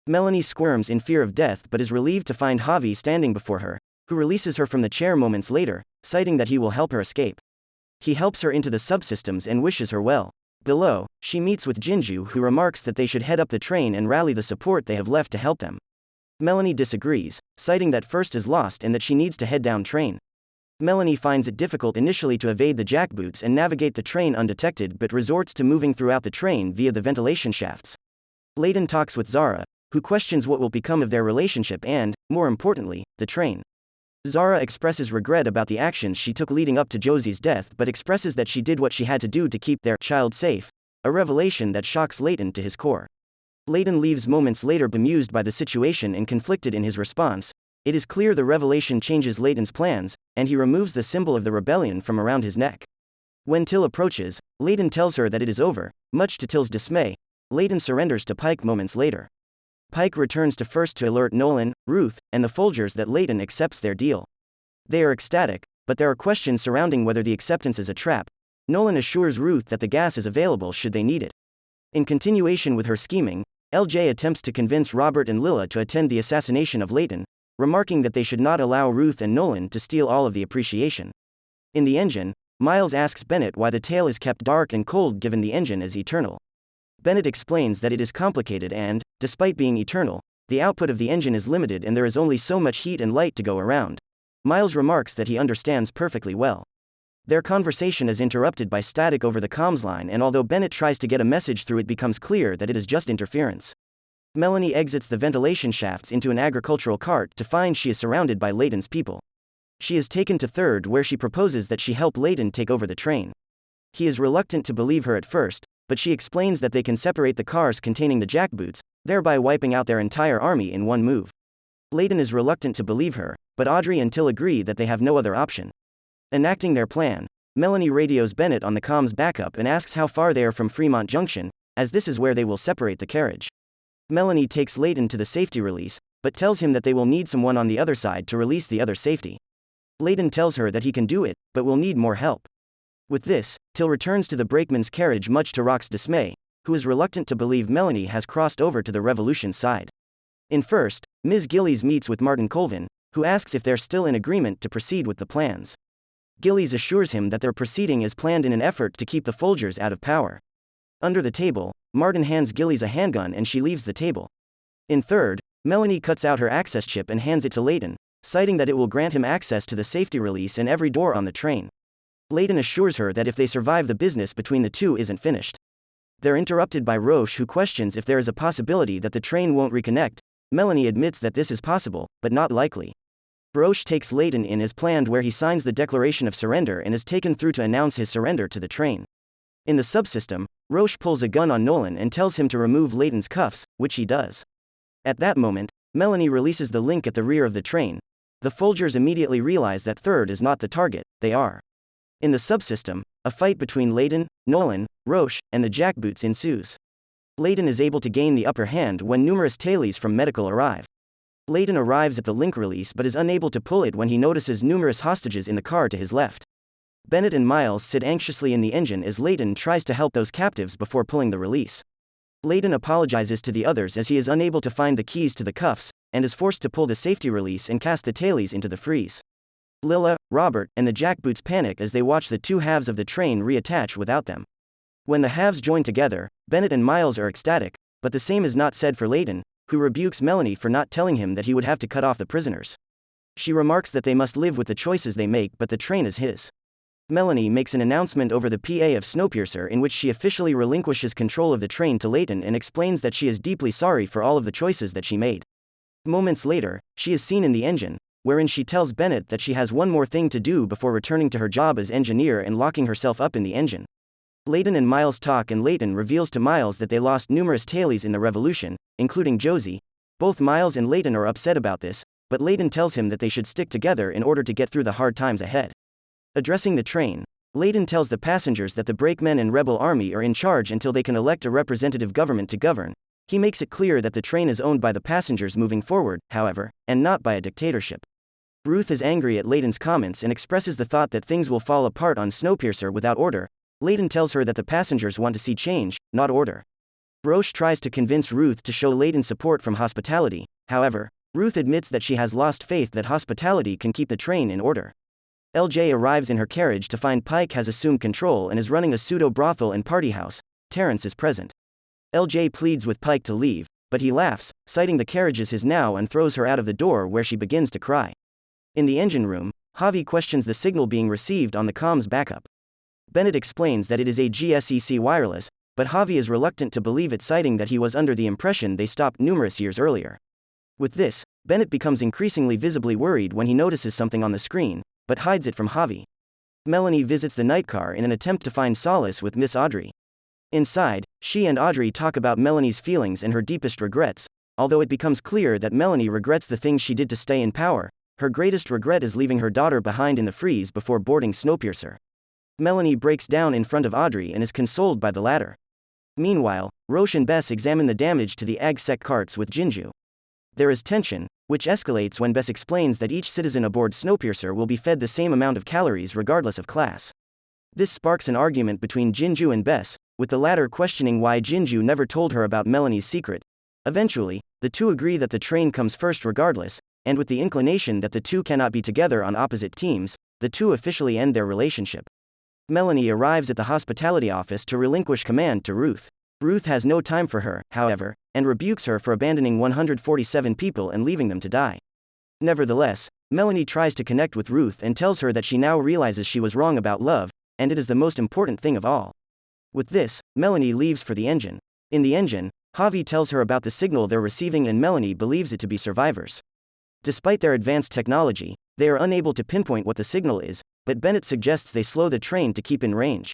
Melanie squirms in fear of death but is relieved to find Javi standing before her, who releases her from the chair moments later, citing that he will help her escape. He helps her into the subsystems and wishes her well. Below, she meets with Jinju who remarks that they should head up the train and rally the support they have left to help them. Melanie disagrees, citing that First is lost and that she needs to head down train. Melanie finds it difficult initially to evade the jackboots and navigate the train undetected but resorts to moving throughout the train via the ventilation shafts. Layden talks with Zara, who questions what will become of their relationship and, more importantly, the train. Zara expresses regret about the actions she took leading up to Josie's death but expresses that she did what she had to do to keep their child safe, a revelation that shocks Layden to his core. Layden leaves moments later bemused by the situation and conflicted in his response. It is clear the revelation changes Layden's plans, and he removes the symbol of the rebellion from around his neck. When Till approaches, Layden tells her that it is over. Much to Till's dismay, Layden surrenders to Pike moments later. Pike returns to First to alert Nolan, Ruth, and the Folgers that Layden accepts their deal. They are ecstatic, but there are questions surrounding whether the acceptance is a trap. Nolan assures Ruth that the gas is available should they need it. In continuation with her scheming, LJ attempts to convince Robert and Lila to attend the assassination of Layden, remarking that they should not allow Ruth and Nolan to steal all of the appreciation. In the engine, Miles asks Bennett why the tail is kept dark and cold given the engine is eternal. Bennett explains that it is complicated and, despite being eternal, the output of the engine is limited and there is only so much heat and light to go around. Miles remarks that he understands perfectly well. Their conversation is interrupted by static over the comms line and although Bennett tries to get a message through it becomes clear that it is just interference. Melanie exits the ventilation shafts into an agricultural cart to find she is surrounded by Layden's people. She is taken to Third where she proposes that she help Layden take over the train. He is reluctant to believe her at first, but she explains that they can separate the cars containing the jackboots, thereby wiping out their entire army in one move. Layden is reluctant to believe her, but Audrey and Till agree that they have no other option. Enacting their plan, Melanie radios Bennett on the comms backup and asks how far they are from Fremont Junction, as this is where they will separate the carriage. Melanie takes Layden to the safety release, but tells him that they will need someone on the other side to release the other safety. Layden tells her that he can do it, but will need more help. With this, Till returns to the brakeman's carriage much to Rock's dismay, who is reluctant to believe Melanie has crossed over to the Revolution side. In First, Ms. Gillies meets with Martin Colvin, who asks if they're still in agreement to proceed with the plans. Gillies assures him that their proceeding is planned in an effort to keep the Folgers out of power. Under the table, Martin hands Gillies a handgun and she leaves the table. In Third, Melanie cuts out her access chip and hands it to Layden, citing that it will grant him access to the safety release and every door on the train. Layden assures her that if they survive the business between the two isn't finished. They're interrupted by Roche who questions if there is a possibility that the train won't reconnect. Melanie admits that this is possible, but not likely. Roche takes Layton in as planned, where he signs the declaration of surrender and is taken through to announce his surrender to the train. In the subsystem, Roche pulls a gun on Nolan and tells him to remove Layton's cuffs, which he does. At that moment, Melanie releases the link at the rear of the train. The Folgers immediately realize that Third is not the target, they are. In the subsystem, a fight between Layton, Nolan, Roche, and the jackboots ensues. Layton is able to gain the upper hand when numerous tailies from medical arrive. Layton arrives at the link release but is unable to pull it when he notices numerous hostages in the car to his left. Bennett and Miles sit anxiously in the engine as Layton tries to help those captives before pulling the release. Layton apologizes to the others as he is unable to find the keys to the cuffs, and is forced to pull the safety release and cast the tailies into the freeze. Lilla, Robert, and the jackboots panic as they watch the two halves of the train reattach without them. When the halves join together, Bennett and Miles are ecstatic, but the same is not said for Layton, who rebukes Melanie for not telling him that he would have to cut off the prisoners. She remarks that they must live with the choices they make, but the train is his. Melanie makes an announcement over the PA of Snowpiercer in which she officially relinquishes control of the train to Layton and explains that she is deeply sorry for all of the choices that she made. Moments later, she is seen in the engine, wherein she tells Bennett that she has one more thing to do before returning to her job as engineer and locking herself up in the engine. Layton and Miles talk and Layton reveals to Miles that they lost numerous tailies in the revolution, including Josie. Both Miles and Layton are upset about this, but Layton tells him that they should stick together in order to get through the hard times ahead. Addressing the train, Layton tells the passengers that the brakemen and rebel army are in charge until they can elect a representative government to govern. He makes it clear that the train is owned by the passengers moving forward, however, and not by a dictatorship. Ruth is angry at Layton's comments and expresses the thought that things will fall apart on Snowpiercer without order. Layton tells her that the passengers want to see change, not order. Roche tries to convince Ruth to show Layton support from hospitality. However, Ruth admits that she has lost faith that hospitality can keep the train in order. LJ arrives in her carriage to find Pike has assumed control and is running a pseudo-brothel and party house. Terrence is present. LJ pleads with Pike to leave, but he laughs, citing the carriage as his now, and throws her out of the door, where she begins to cry. In the engine room, Javi questions the signal being received on the comms backup. Bennett explains that it is a GSEC wireless, but Javi is reluctant to believe it, citing that he was under the impression they stopped numerous years earlier. With this, Bennett becomes increasingly visibly worried when he notices something on the screen, but hides it from Javi. Melanie visits the night car in an attempt to find solace with Miss Audrey. Inside, she and Audrey talk about Melanie's feelings and her deepest regrets. Although it becomes clear that Melanie regrets the things she did to stay in power, her greatest regret is leaving her daughter behind in the freeze before boarding Snowpiercer. Melanie breaks down in front of Audrey and is consoled by the latter. Meanwhile, Roche and Bess examine the damage to the AgSec carts with Jinju. There is tension, which escalates when Bess explains that each citizen aboard Snowpiercer will be fed the same amount of calories regardless of class. This sparks an argument between Jinju and Bess, with the latter questioning why Jinju never told her about Melanie's secret. Eventually, the two agree that the train comes first regardless, and with the inclination that the two cannot be together on opposite teams, the two officially end their relationship. Melanie arrives at the hospitality office to relinquish command to Ruth. Ruth has no time for her, however, and rebukes her for abandoning 147 people and leaving them to die. Nevertheless, Melanie tries to connect with Ruth and tells her that she now realizes she was wrong about love, and it is the most important thing of all. With this, Melanie leaves for the engine. In the engine, Javi tells her about the signal they're receiving and Melanie believes it to be survivors. Despite their advanced technology, they are unable to pinpoint what the signal is, but Bennett suggests they slow the train to keep in range.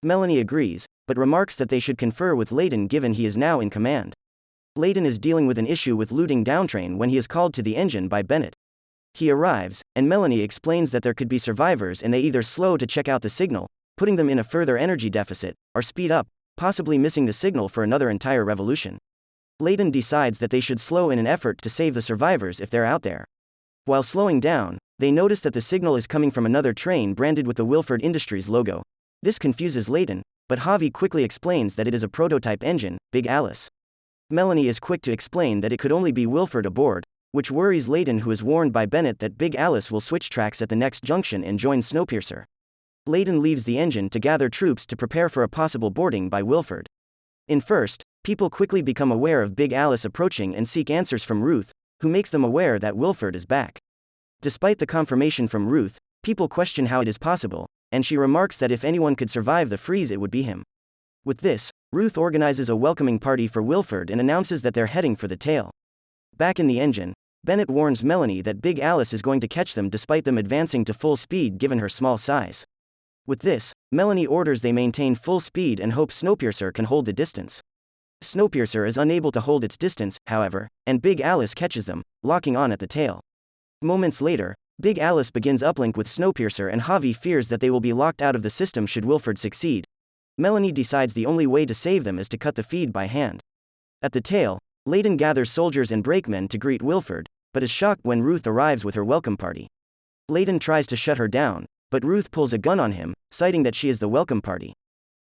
Melanie agrees, but remarks that they should confer with Layton given he is now in command. Layton is dealing with an issue with looting downtrain when he is called to the engine by Bennett. He arrives, and Melanie explains that there could be survivors and they either slow to check out the signal, putting them in a further energy deficit, or speed up, possibly missing the signal for another entire revolution. Layton decides that they should slow in an effort to save the survivors if they're out there. While slowing down, they notice that the signal is coming from another train branded with the Wilford Industries logo. This confuses Layton, but Javi quickly explains that it is a prototype engine, Big Alice. Melanie is quick to explain that it could only be Wilford aboard, which worries Layton, who is warned by Bennett that Big Alice will switch tracks at the next junction and join Snowpiercer. Layton leaves the engine to gather troops to prepare for a possible boarding by Wilford. In first, people quickly become aware of Big Alice approaching and seek answers from Ruth, who makes them aware that Wilford is back. Despite the confirmation from Ruth, people question how it is possible, and she remarks that if anyone could survive the freeze it would be him. With this, Ruth organizes a welcoming party for Wilford and announces that they're heading for the tail. Back in the engine, Bennett warns Melanie that Big Alice is going to catch them despite them advancing to full speed given her small size. With this, Melanie orders they maintain full speed and hopes Snowpiercer can hold the distance. Snowpiercer is unable to hold its distance, however, and Big Alice catches them, locking on at the tail. Moments later, Big Alice begins uplink with Snowpiercer and Javi fears that they will be locked out of the system should Wilford succeed. Melanie decides the only way to save them is to cut the feed by hand. At the tail, Layden gathers soldiers and brakemen to greet Wilford, but is shocked when Ruth arrives with her welcome party. Layden tries to shut her down, but Ruth pulls a gun on him, citing that she is the welcome party.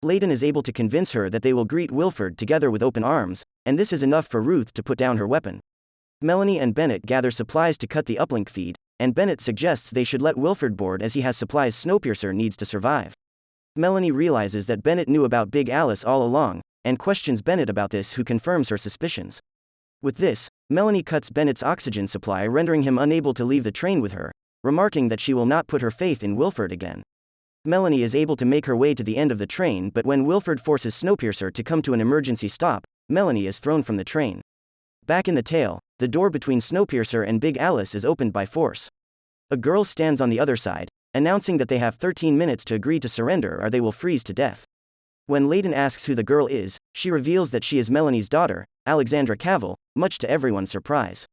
Layden is able to convince her that they will greet Wilford together with open arms, and this is enough for Ruth to put down her weapon. Melanie and Bennett gather supplies to cut the uplink feed, and Bennett suggests they should let Wilford board as he has supplies Snowpiercer needs to survive. Melanie realizes that Bennett knew about Big Alice all along, and questions Bennett about this, who confirms her suspicions. With this, Melanie cuts Bennett's oxygen supply, rendering him unable to leave the train with her, remarking that she will not put her faith in Wilford again. Melanie is able to make her way to the end of the train, but when Wilford forces Snowpiercer to come to an emergency stop, Melanie is thrown from the train. Back in the tail, the door between Snowpiercer and Big Alice is opened by force. A girl stands on the other side, announcing that they have 13 minutes to agree to surrender or they will freeze to death. When Layden asks who the girl is, she reveals that she is Melanie's daughter, Alexandra Cavill, much to everyone's surprise.